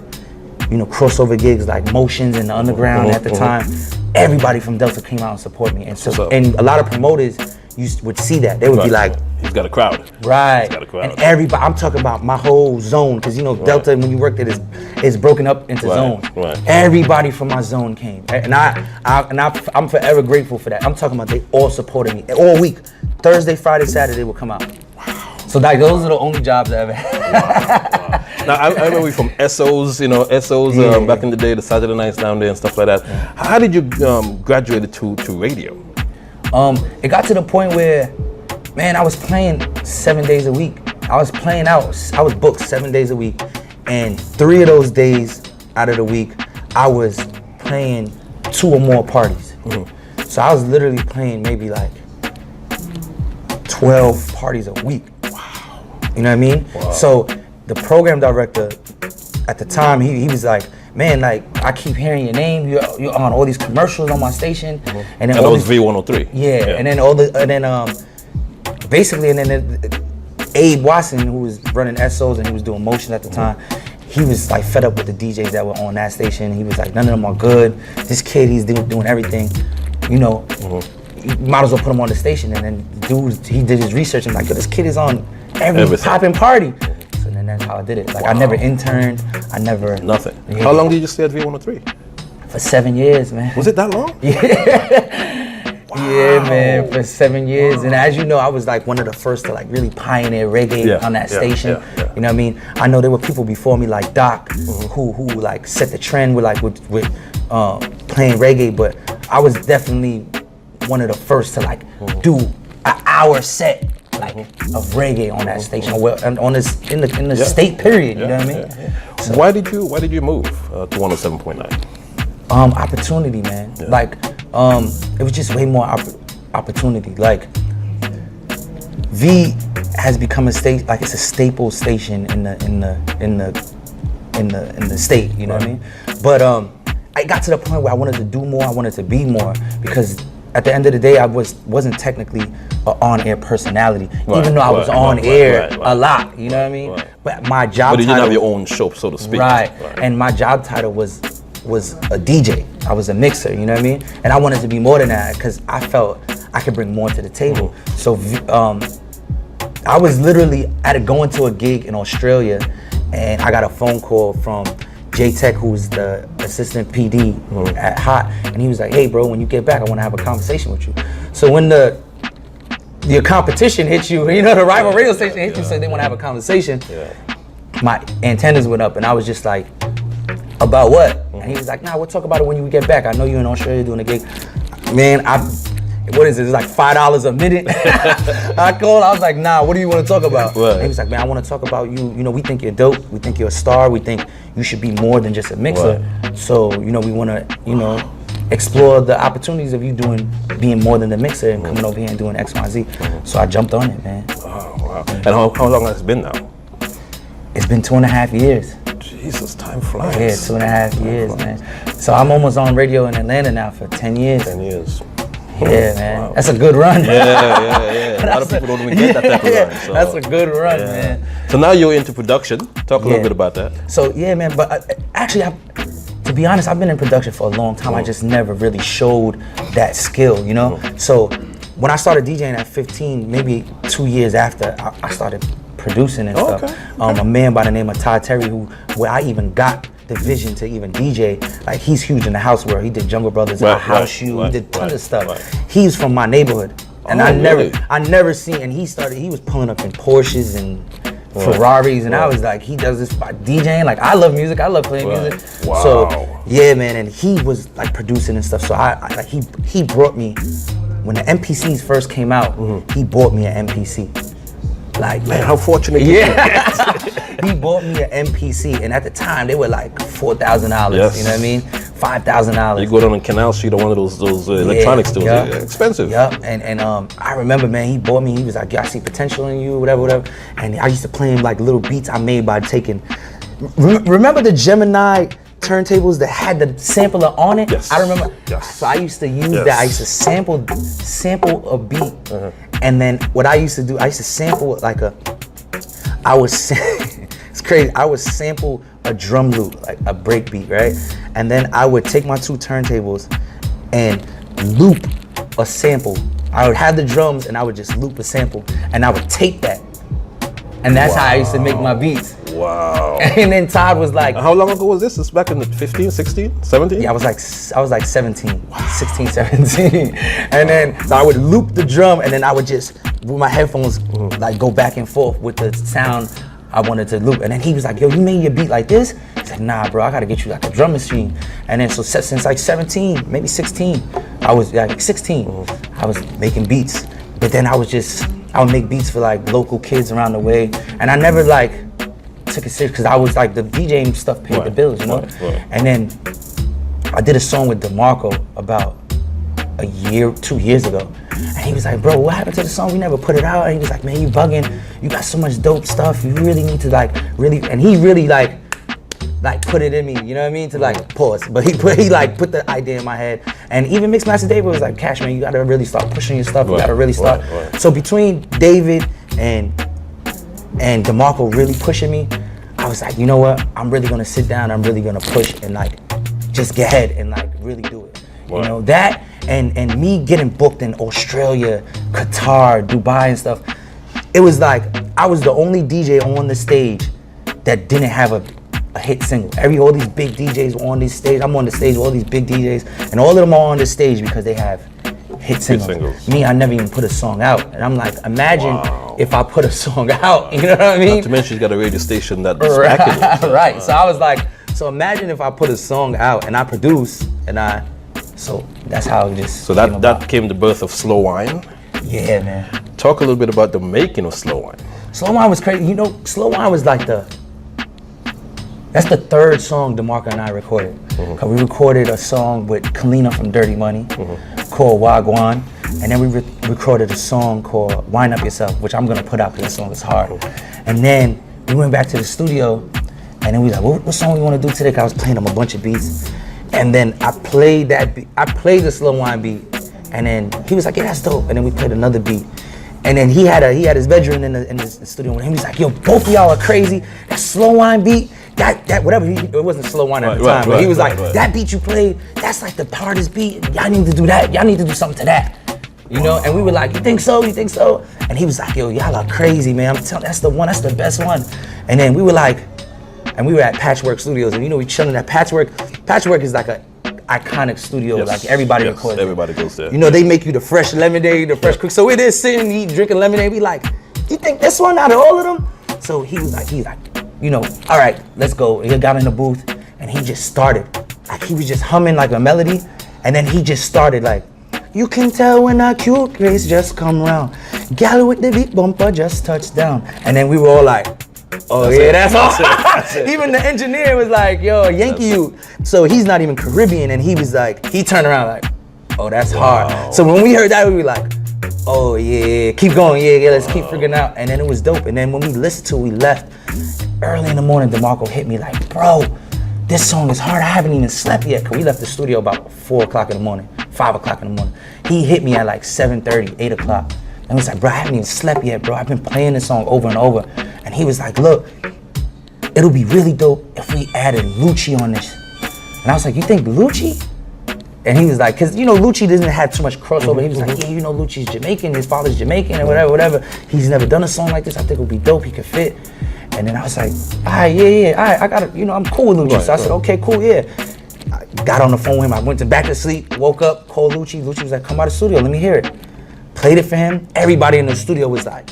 you know, crossover gigs like Motions in the Underground at the time, everybody from Delta came out and supported me. And so, and a lot of promoters would see that. They would be like, he's got a crowd. Right. He's got a crowd. And everybody, I'm talking about my whole zone, because you know, Delta, when you work there, is broken up into zones. Right. Everybody from my zone came. And I'm forever grateful for that. I'm talking about they all supported me all week. Thursday, Friday, Saturday would come out. Wow. So like those are the only jobs I ever had. Wow. Now I remember from SOs, you know, back in the day, the Saturday nights down there and stuff like that. Yeah. How did you graduate to radio? It got to the point where, man, I was playing 7 days a week. I was playing out. I was booked 7 days a week, and 3 of those days out of the week, I was playing 2 or more parties. So I was literally playing maybe like 12 parties a week. Wow. You know what I mean? Wow. So the program director at the time, he was like, man, like I keep hearing your name. You're on all these commercials on my station, and then all those V103. Yeah, and then basically, and then Abe Watson, who was running SOs and he was doing Motion at the time, he was like fed up with the DJs that were on that station. He was like, none of them are good. This kid, he's doing everything, you know. You might as well put him on the station. And then he did his research and like, yo, this kid is on every popping party. So then that's how I did it. Like I never interned. I never nothing. Yeah. How long did you stay at V103? For 7 years, man. Was it that long? Yeah. Wow. Yeah, man, for 7 years. And as you know, I was like one of the first to like really pioneer reggae on that station. You know what I mean? I know there were people before me like Doc who like set the trend with playing reggae, but I was definitely one of the first to like do an hour set like of reggae on that station, on this in the state period. You know what I mean? So, why did you move to 107.9? Opportunity, man. Like it was just way more opportunity. Like V has become a state, like it's a staple station in the state. You know what I mean? But I got to the point where I wanted to do more. I wanted to be more, because at the end of the day, I wasn't technically an on-air personality, even though I was on air a lot. You know what I mean? But my job. But you didn't have your own show, so to speak. Right. And my job title was a DJ. I was a mixer. You know what I mean? And I wanted to be more than that because I felt I could bring more to the table. So I was literally going to a gig in Australia, and I got a phone call from J-Tech, who's the assistant PD at Hot, and he was like, hey bro, when you get back, I want to have a conversation with you. So when your competition hits you, you know, the rival radio station hits you, said they want to have a conversation, my antennas went up, and I was just like, about what? And he was like, nah, we'll talk about it when you get back. I know you're in Australia doing a gig. Man, what is it? It's like $5 a minute. I called, I was like, nah, what do you want to talk about? And he was like, man, I want to talk about you. You know, we think you're dope. We think you're a star. We think you should be more than just a mixer. So, you know, we want to, you know, explore the opportunities of you being more than the mixer and coming over here and doing X, Y, Z. So I jumped on it, man. Oh, wow. And how long has it been now? It's been 2.5 years. Jesus, time flies. Yeah, 2.5 years, man. So I'm almost on radio in Atlanta now for 10 years. 10 years. Yeah, man. Wow. That's a good run. Yeah. A lot of people don't even get that type of run. So. That's a good run, man. So now you're into production. Talk a little bit about that. So, yeah, man. But actually, to be honest, I've been in production for a long time. I just never really showed that skill, you know? So when I started DJing at 15, maybe 2 years after, I started producing and stuff. A man by the name of Todd Terry, where I even got the vision to even DJ. Like, he's huge in the house world. He did Jungle Brothers, House You, he did tons of stuff. He's from my neighborhood. And I never seen, and he was pulling up in Porsches and Ferraris, and I was like, he does this by DJing. Like, I love music, I love playing music. Wow. So, yeah, man, and he was like producing and stuff. So he brought me, when the MPCs first came out, he bought me an MPC. Like, man, how fortunate you He bought me an MPC, and at the time they were like $4,000. Yes. You know what I mean? $5,000. You go down on Canal Street or one of those electronic stores. Yeah. Expensive. Yep. And I remember, man, he bought me. He was like, I see potential in you, whatever. And I used to play him like little beats I made by taking Remember the Gemini turntables that had the sampler on it? Yes. I remember. Yes. So I used to use that. I used to sample a beat, and then what I used to do, I used to sample like it's crazy. I would sample a drum loop, like a break beat, right? And then I would take my 2 turntables and loop a sample. I would have the drums and I would just loop a sample, and I would tape that. And that's how I used to make my beats. Wow. And then Todd was like, how long ago was this? This back in the 15, 16, 17? Yeah, I was like 17, 16, 17. And then so I would loop the drum, and then I would just, with my headphones, like go back and forth with the sound I wanted to loop. And then he was like, yo, you made your beat like this? He's like, nah, bro, I gotta get you like a drum machine. And then so since like 17, maybe 16, I was like 16, I was making beats. But then I would make beats for like local kids around the way. And I never like took it serious because I was like, the DJing stuff paid the bills, you know? And then I did a song with DeMarco about 2 years ago. And he was like, bro, what happened to the song? We never put it out. And he was like, man, you bugging. You got so much dope stuff. You really need to like really, and he really like put it in me, you know what I mean? To like pause, but he put the idea in my head. And even Mixmaster David was like, Cash, man, you gotta really start pushing your stuff. You gotta really start. So between David and DeMarco really pushing me, I was like, you know what? I'm really gonna sit down. I'm really gonna push and like just get ahead and like really do it. You know that, and me getting booked in Australia, Qatar, Dubai and stuff. It was like I was the only DJ on the stage that didn't have a hit single. All these big DJs were on this stage. I'm on the stage with all these big DJs, and all of them are on the stage because they have hit singles. Me, I never even put a song out, and I'm like, imagine if I put a song out. You know what I mean? Not to mention, you got a radio station that's backing it. Right. So I was like, so imagine if I put a song out and I produce and so that's how it just. So that came the birth of Slow Wine. Yeah, man. Talk a little bit about the making of Slow Wine. Slow Wine was crazy. You know, Slow Wine was like that's the 3rd song DeMarco and I recorded. Cause we recorded a song with Kalina from Dirty Money called Wagwan, and then we recorded a song called Wind Up Yourself, which I'm gonna put out because that song is hard. And then we went back to the studio, and then we was like, what song we want to do today? Cause I was playing him a bunch of beats, and then I played that beat. I played the Slow Wine beat, and then he was like, yeah, that's dope. And then we played another beat. And then he had his veteran in the studio with him. He's like, yo, both of y'all are crazy. That Slow Wine beat, that whatever, it wasn't Slow Wine at the time, but he was like, that beat you played, that's like the hardest beat. Y'all need to do that. Y'all need to do something to that. You know? And we were like, you think so? You think so? And he was like, yo, y'all are crazy, man. I'm telling you, that's the one, that's the best one. And then we were like, and we were at Patchwork Studios, and you know, we chilling at Patchwork. Patchwork is like a iconic studio, like everybody records. Everybody goes there. You know, they make you the fresh lemonade, the fresh cook. So we're there sitting, drinking lemonade. We like, you think this one out of all of them? So he's like, you know, all right, let's go. He got in the booth and he just started. Like he was just humming like a melody, and then he just started like, you can tell when a cute grace just come round. Gal with the big bumper just touched down. And then we were all like, oh that's all. Even the engineer was like, yo, Yankee you. So he's not even Caribbean, and he was like, he turned around like, oh, that's hard. So when we heard that, we were like, oh yeah, keep going, yeah, let's keep figuring out. And then it was dope. And then when we listened to it, we left. Early in the morning, DeMarco hit me like, bro, this song is hard. I haven't even slept yet. Cause we left the studio about 4 o'clock in the morning, 5 o'clock in the morning. He hit me at like 7:30, 8 o'clock. And he was like, bro, I haven't even slept yet, bro. I've been playing this song over and over. And he was like, look, it'll be really dope if we added Lucci on this. And I was like, you think Lucci? And he was like, cause you know, Lucci doesn't have too much crossover. He was like, yeah, you know, Lucci's Jamaican, his father's Jamaican and whatever. He's never done a song like this. I think it would be dope, he could fit. And then I was like, all right, yeah, all right, I got it. You know, I'm cool with Lucci. So I said, okay, cool, yeah. I got on the phone with him. I went back to sleep, woke up, called Lucci. Lucci was like, come out of the studio, let me hear it. Played it for him. Everybody in the studio was like,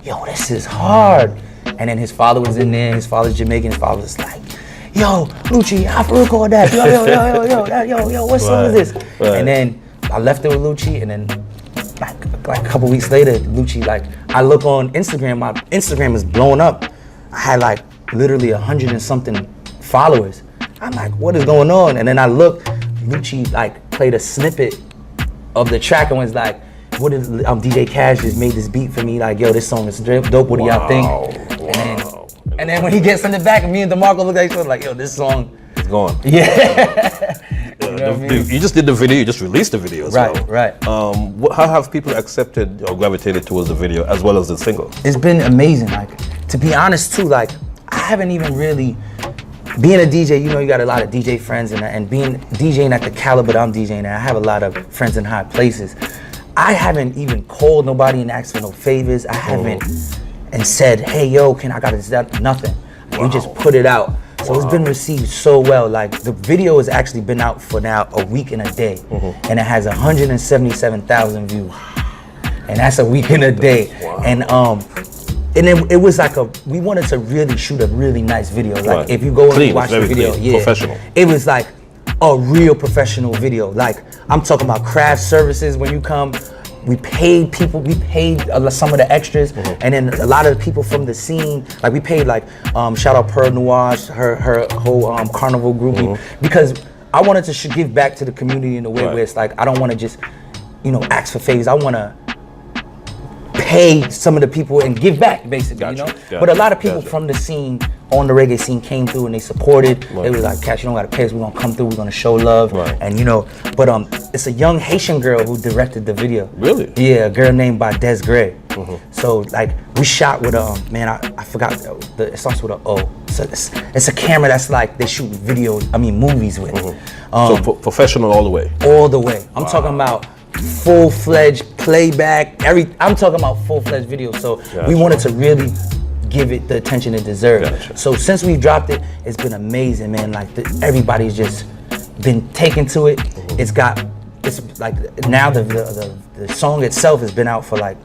yo, this is hard. And then his father was in there. His father's Jamaican. His father was like, yo, Lucci, I have to record that. Yo, what song is this? And then I left it with Lucci, and then like a couple weeks later, Lucci, like, I look on Instagram, my Instagram is blowing up. I had like literally 100 and something followers. I'm like, what is going on? And then I look, Lucci like played a snippet of the track and was like, what is DJ Kash just made this beat for me, like, yo, this song is dope, what do y'all think? And then when he gets in the back, me and DeMarco look at each other like, yo, this song is gone. Yeah. You know what I mean? You just did the video, you just released the video as well. Right. How have people accepted or gravitated towards the video as well as the single? It's been amazing. Like, to be honest too, like, I haven't even really, being a DJ, you know, you got a lot of DJ friends and being DJing at the caliber that I'm DJing at, I have a lot of friends in high places. I haven't even called nobody and asked for no favors. I haven't and said, hey, yo, I got this, that, nothing. We just put it out. So it's been received so well. Like, the video has actually been out for now a week and a day. And it has 177,000 views. And that's a week and a day. And it was like we wanted to really shoot a really nice video. Like, if you go and watch the video, professional. It was like a real professional video. Like, I'm talking about craft services when you come. We paid people, some of the extras, and then a lot of the people from the scene, like we paid like, shout out Pearl Noir, her whole carnival group, because I wanted to give back to the community in a way where it's like, I don't want to just, you know, ask for favors. I want to pay some of the people and give back, basically, you know? But a lot of people from the scene, on the reggae scene, came through and they supported. They was like, Kash, you don't gotta pay us, we're gonna come through, we're gonna show love. And you know, but it's a young Haitian girl who directed the video. Really? Yeah, a girl named by Des Gray. So like, we shot with man, I forgot, it starts with an O. So it's a camera that's like, they shoot movies with. So professional all the way? All the way. I'm talking about full-fledged playback, I'm talking about full-fledged video. So we wanted to really give it the attention it deserves. So since we dropped it, it's been amazing, man. Like, everybody's just been taken to it. It's like, now the song itself has been out for like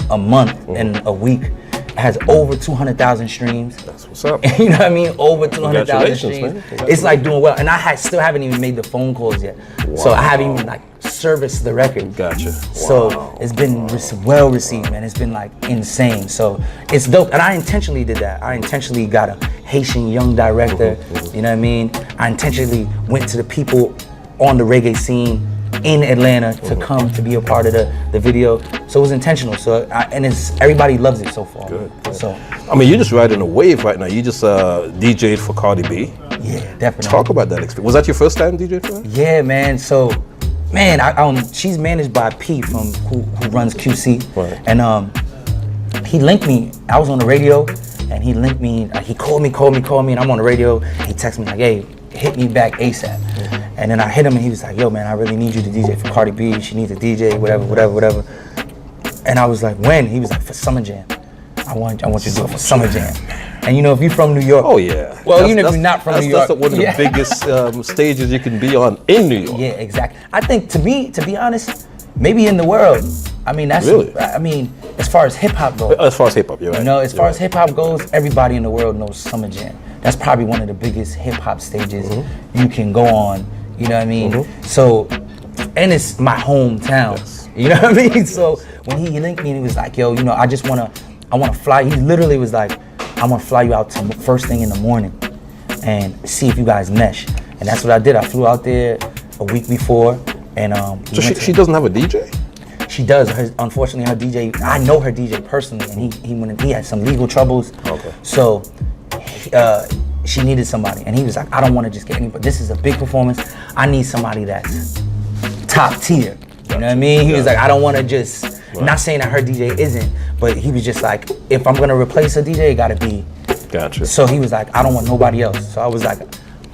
a month and a week. It has over 200,000 streams. That's what's up. You know what I mean? Over 200,000 streams. It's like doing well. And I still haven't even made the phone calls yet. So I haven't even like serviced the record. Gotcha. So it's been well received, man. It's been like insane. So it's dope. And I intentionally did that. I intentionally got a Haitian young director. You know what I mean? I intentionally went to the people on the reggae scene in Atlanta to come to be a part of the video. So it was intentional. So everybody loves it so far. Good. So I mean, you're just riding a wave right now. You just DJ'd for Cardi B. Yeah, definitely. Talk about that experience. Was that your first time DJing for her? Yeah, man. So, man, she's managed by P from who runs QC, and he linked me. I was on the radio, and he linked me. He called me, and I'm on the radio. He texted me like, "Hey, hit me back ASAP." And then I hit him, and he was like, "Yo, man, I really need you to DJ for Cardi B. She needs a DJ, whatever." And I was like, "When?" He was like, "For Summer Jam. I want you to do it for Summer Jam." And you know, if you're from New York, oh yeah. Well, even if you're not from New York, that's one of the biggest stages you can be on in New York. Yeah, exactly. I think to be honest, maybe in the world. I mean, that's really. I mean, as far as hip hop goes. As far as hip hop, you're right. You know, as far as hip hop goes, everybody in the world knows Summer Jam. That's probably one of the biggest hip hop stages you can go on. You know what I mean? So, and it's my hometown. Yes. You know what I mean? So when he linked me and he was like, "Yo, you know, I want to fly." He literally was like, "I want to fly you out to first thing in the morning and see if you guys mesh." And that's what I did. I flew out there a week before, and so she doesn't have a DJ? She does. Unfortunately, her DJ. I know her DJ personally, and he had some legal troubles. Okay. So she needed somebody, and he was like, "I don't want to just get anybody. This is a big performance. I need somebody that's top tier." You know what I mean? He was like, "I don't want to just." Not saying that her DJ isn't, but he was just like, "If I'm gonna replace a DJ, it gotta be." Gotcha. So he was like, "I don't want nobody else." So I was like,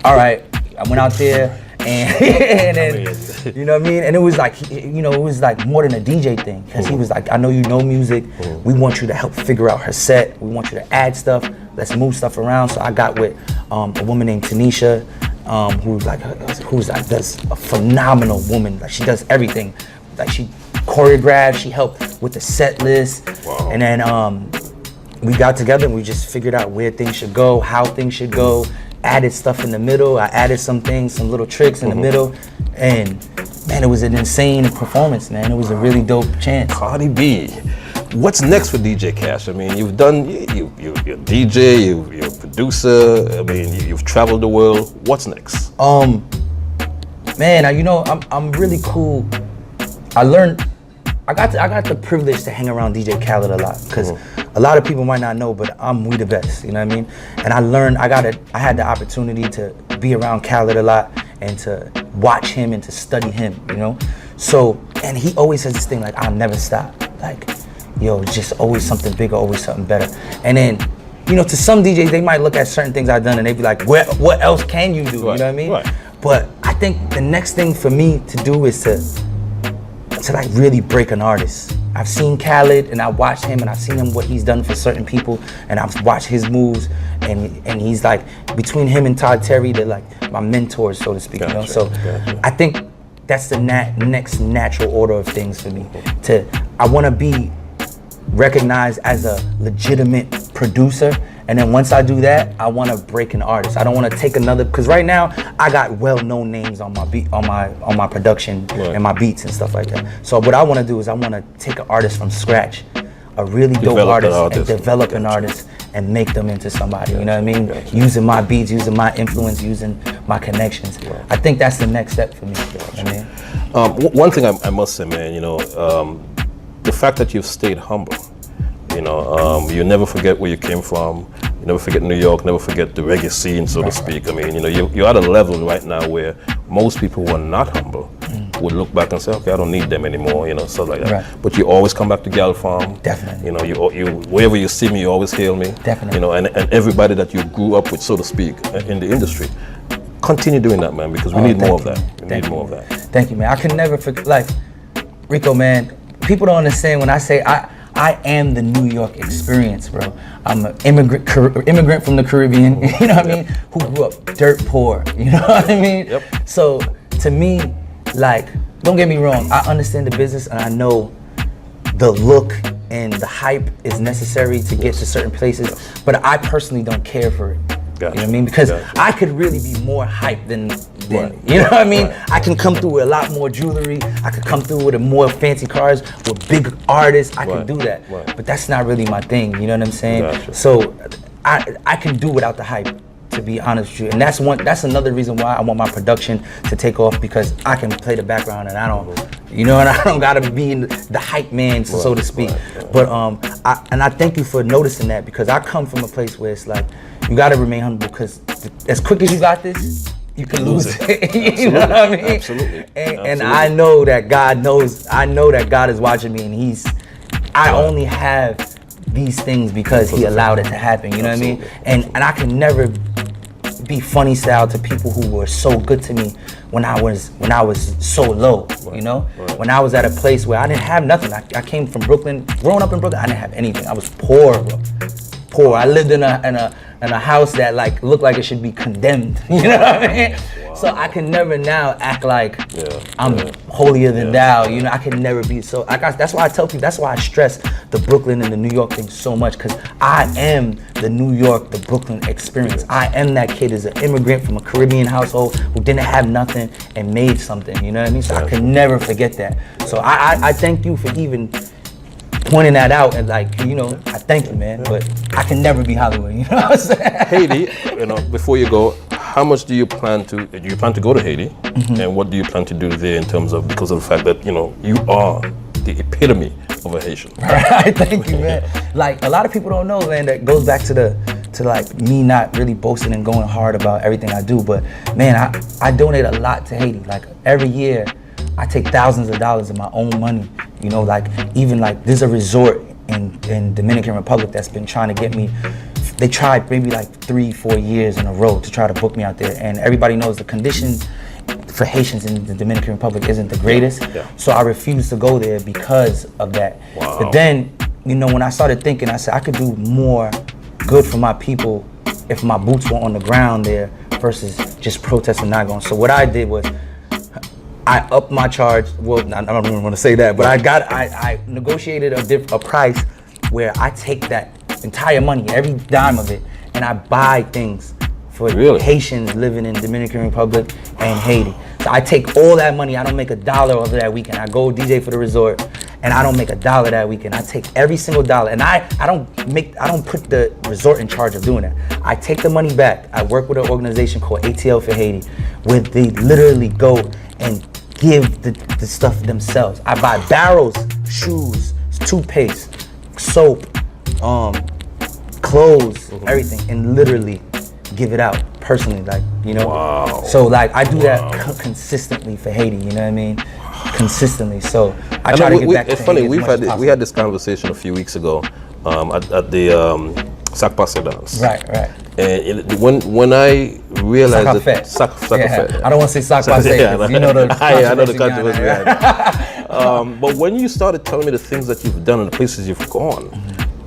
"All right." I went out there, and then, you know what I mean? And it was like, you know, it was like more than a DJ thing, because he was like, "I know you know music. We want you to help figure out her set. We want you to add stuff. Let's move stuff around." So I got with a woman named Tanisha, who's does a phenomenal woman. Like, she does everything. Like, she choreographed, she helped with the set list. Wow. And then we got together and we just figured out where things should go, how things should go, added stuff in the middle. I added some things, some little tricks in the middle. And man, it was an insane performance, man. It was a really dope chance. Cardi B. What's next for DJ Kash? I mean, you're a DJ, you're a producer. I mean, you've traveled the world. What's next? Man, you know, I'm really cool. I got the privilege to hang around DJ Khaled a lot, because a lot of people might not know, but we the best, you know what I mean? And I had the opportunity to be around Khaled a lot and to watch him and to study him, you know? So, and he always says this thing like, I'll never stop. Like, yo, it's just always something bigger, always something better. And then, you know, to some DJs, they might look at certain things I've done and they be like, what else can you do, you know what I mean? Right. But I think the next thing for me to do is to like really break an artist. I've seen Khaled and I watched him and I've seen him what he's done for certain people and I've watched his moves and he's like, between him and Todd Terry, they're like my mentors, so to speak, you know? So I think that's the next natural order of things for me. I wanna be recognized as a legitimate producer, and then once I do that, I want to break an artist. I don't want to take another, because right now I got well-known names on my beat, on my production and my beats and stuff like that. So what I want to do is I want to take an artist from scratch, a really dope artist, and develop an artist and make them into somebody. You know what I mean? Using my beats, using my influence, using my connections. I think that's the next step for me. You know what I mean? One thing I must say, man, you know, the fact that you've stayed humble. You know, you never forget where you came from. You never forget New York. Never forget the reggae scene, so to speak. I mean, you know, you're at a level right now where most people who are not humble would look back and say, okay, I don't need them anymore. You know, stuff like that. Right. But you always come back to Gal Farm. Definitely. You know, you wherever you see me, you always hail me. Definitely. You know, and everybody that you grew up with, so to speak, in the industry. Continue doing that, man, because we need more of that. We need more of that. Thank you, man. I can never forget, like, Rico, man, people don't understand when I say I am the New York experience, bro. I'm an immigrant from the Caribbean, you know what I mean? Who grew up dirt poor, you know what I mean? Yep. So to me, like, don't get me wrong, I understand the business and I know the look and the hype is necessary to get to certain places, but I personally don't care for it. You know what I mean? Because I could really be more hype than you know what I mean? I can come through with a lot more jewelry. I could come through with a more fancy cars, with big artists. I can do that. But that's not really my thing, you know what I'm saying? So I can do without the hype, to be honest with you. And that's another reason why I want my production to take off, because I can play the background and I don't, you know, and I don't gotta be the hype man, so to speak. But I thank you for noticing that, because I come from a place where it's like, you gotta remain humble, because as quick as you got this, you can lose it. You know what I mean? Absolutely. And I know that God knows, I know that God is watching me, and I only have these things because He allowed it to happen, you know what I mean? And I can never be funny style to people who were so good to me when I was so low, you know? When I was at a place where I didn't have nothing. I came from Brooklyn, growing up in Brooklyn, I didn't have anything. I was poor, bro. Poor. I lived in a house that like looked like it should be condemned. You know what I mean? Wow. So I can never now act like I'm holier than thou. You know, I can never be so. That's why I tell people. That's why I stress the Brooklyn and the New York thing so much, because I am the New York, the Brooklyn experience. I am that kid as an immigrant from a Caribbean household who didn't have nothing and made something. You know what I mean? So I can never forget that. So I thank you for even pointing that out, and like, you know, I thank you, man, but I can never be Hollywood, you know what I'm saying? Haiti, you know, before you go, how much do you plan to go to Haiti, and what do you plan to do there in terms of, because of the fact that, you know, you are the epitome of a Haitian. Right, thank you, man. Like, a lot of people don't know, man, that goes back to like me not really boasting and going hard about everything I do, but man, I donate a lot to Haiti. Like, every year, I take thousands of dollars of my own money, you know, like, even like, there's a resort in Dominican Republic that's been trying to get me. They tried maybe like 3-4 years in a row to try to book me out there, and everybody knows the conditions for Haitians in the Dominican Republic isn't the greatest. So I refused to go there because of that. But then, you know, when I started thinking, I said I could do more good for my people if my boots were on the ground there versus just protesting, not going. So what I did was, I upped my charge. Well, I don't even want to say that, but I negotiated a price where I take that entire money, every dime of it, and I buy things for Haitians living in Dominican Republic and Haiti. So I take all that money. I don't make $1 over that weekend. I go DJ for the resort, and I don't make $1 that weekend. I take every single dollar, and I don't put the resort in charge of doing that. I take the money back. I work with an organization called ATL for Haiti, where they literally go and give the stuff themselves. I buy barrels, shoes, toothpaste, soap, clothes, everything, and literally give it out personally, like, you know. Wow. So like I do that consistently for Haiti, you know what I mean? Consistently. So I try to get back to It's funny, Haiti we had this conversation a few weeks ago at the Sac Passe dance. Right. And when I realized that Sac I don't want to say Sac Passe, you know the I know the controversy behind it. But when you started telling me the things that you've done and the places you've gone,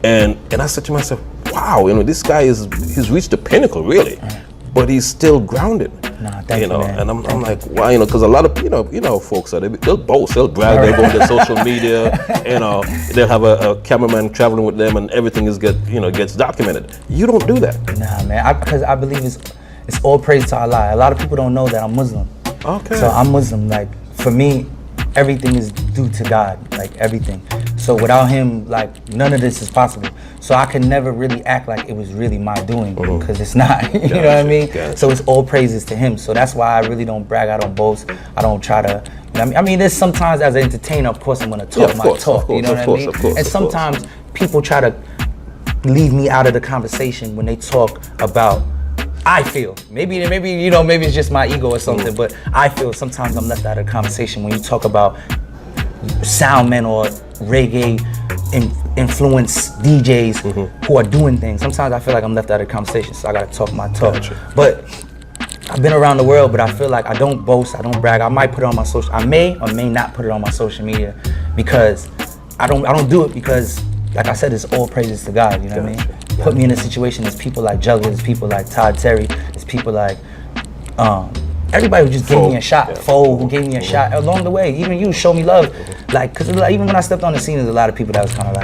and I said to myself, wow, you know, this guy he's reached the pinnacle, really, but he's still grounded. Nah, thank you, man. And I'm like, wow, you know, because a lot of you know folks they'll boast, they'll brag, they'll go on their social media, you know, they'll have a cameraman traveling with them, and everything gets documented. You don't do that. Nah, man, because I believe it's all praise to Allah. A lot of people don't know that I'm Muslim. Okay. So I'm Muslim. Like for me, everything is due to God, like everything. So without him, like none of this is possible. So I can never really act like it was really my doing, because it's not. You know what I mean? So it's all praises to him. So that's why I really don't brag. I don't boast. I don't try to. You know what I mean, there's sometimes as an entertainer, of course, I'm gonna talk my talk. You know what I mean? And sometimes people try to leave me out of the conversation when they talk about. I feel maybe you know, maybe it's just my ego or something, but I feel sometimes I'm left out of the conversation when you talk about sound men or reggae influence DJs who are doing things. Sometimes I feel like I'm left out of the conversation, so I gotta talk my talk. Gotcha. But I've been around the world, but I feel like I don't boast, I don't brag. I might put it on my social. I may or may not put it on my social media because I don't do it because, like I said, it's all praises to God. You know what I mean? Put me in a situation. There's people like Jugglers, there's people like Todd Terry, there's people like everybody who just gave me a shot. Foe who gave me a shot along the way. Even you show me love, like, cause like, even when I stepped on the scene, there's a lot of people that was kind of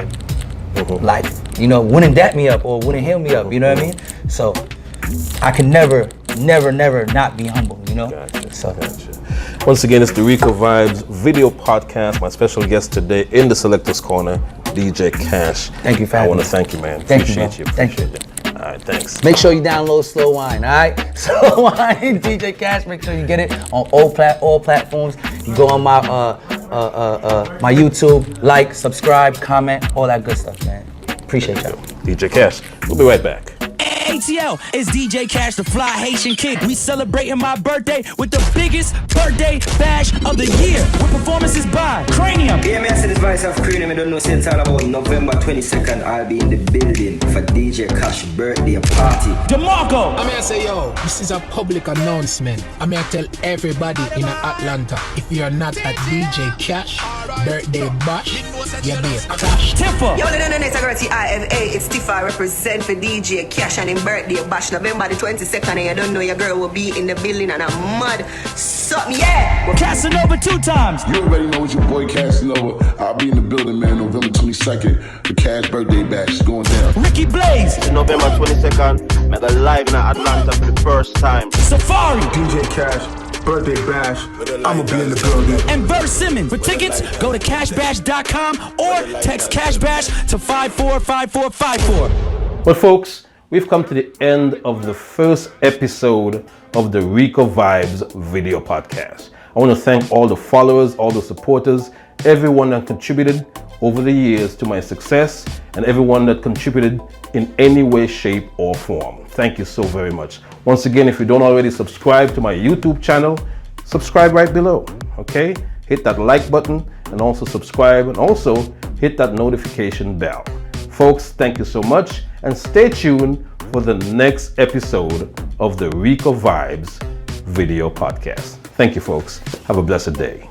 like, you know, wouldn't dap me up or wouldn't heal me up. You know what I mean? So I can never not be humble. You know. Gotcha. Once again, it's the Ricovibes video podcast. My special guest today in the Selectors Corner, DJ Kash. Thank you for having me. I want to thank you, man. Appreciate you. Thank you. All right, thanks. Make sure you download Slow Wine, all right? Slow Wine, DJ Kash. Make sure you get it on all platforms. You go on my my YouTube, like, subscribe, comment, all that good stuff, man. Appreciate y'all. DJ Kash. We'll be right back. ATL is DJ Kash, the fly Haitian kid. We celebrating my birthday with the biggest birthday bash of the year, with performances by Cranium. Yeah, man, I said this myself, Cranium. I don't know, say it's all about November 22nd. I'll be in the building for DJ Kash birthday party. DeMarco. I say, yo, this is a public announcement. I tell everybody in Atlanta, if you're not at DJ Kash birthday bash, you're being Kash. Tipper. Yo, it's IFA. It's Tifa. I represent for DJ Kash and his birthday bash November the 22nd, and you don't know your girl will be in the building and I'm mad. Something, yeah. Casanova 2 times. You already know it's your boy Casanova. I'll be in the building, man, November 22nd. The Kash birthday bash is going down. Ricky Blaze. November 22nd, mega live in Atlanta for the first time. Safari. DJ Kash birthday bash. I'ma be in the building. And Bert Simmons. For tickets, go to cashbash.com or text cashbash to 545454. Well, folks, we've come to the end of the first episode of the Ricovibes video podcast. I want to thank all the followers, all the supporters, everyone that contributed over the years to my success, and everyone that contributed in any way, shape, or form. Thank you so very much. Once again, if you don't already subscribe to my YouTube channel, subscribe right below, okay? Hit that like button and also subscribe, and also hit that notification bell. Folks, thank you so much, and stay tuned for the next episode of the Ricovibes video podcast. Thank you, folks. Have a blessed day.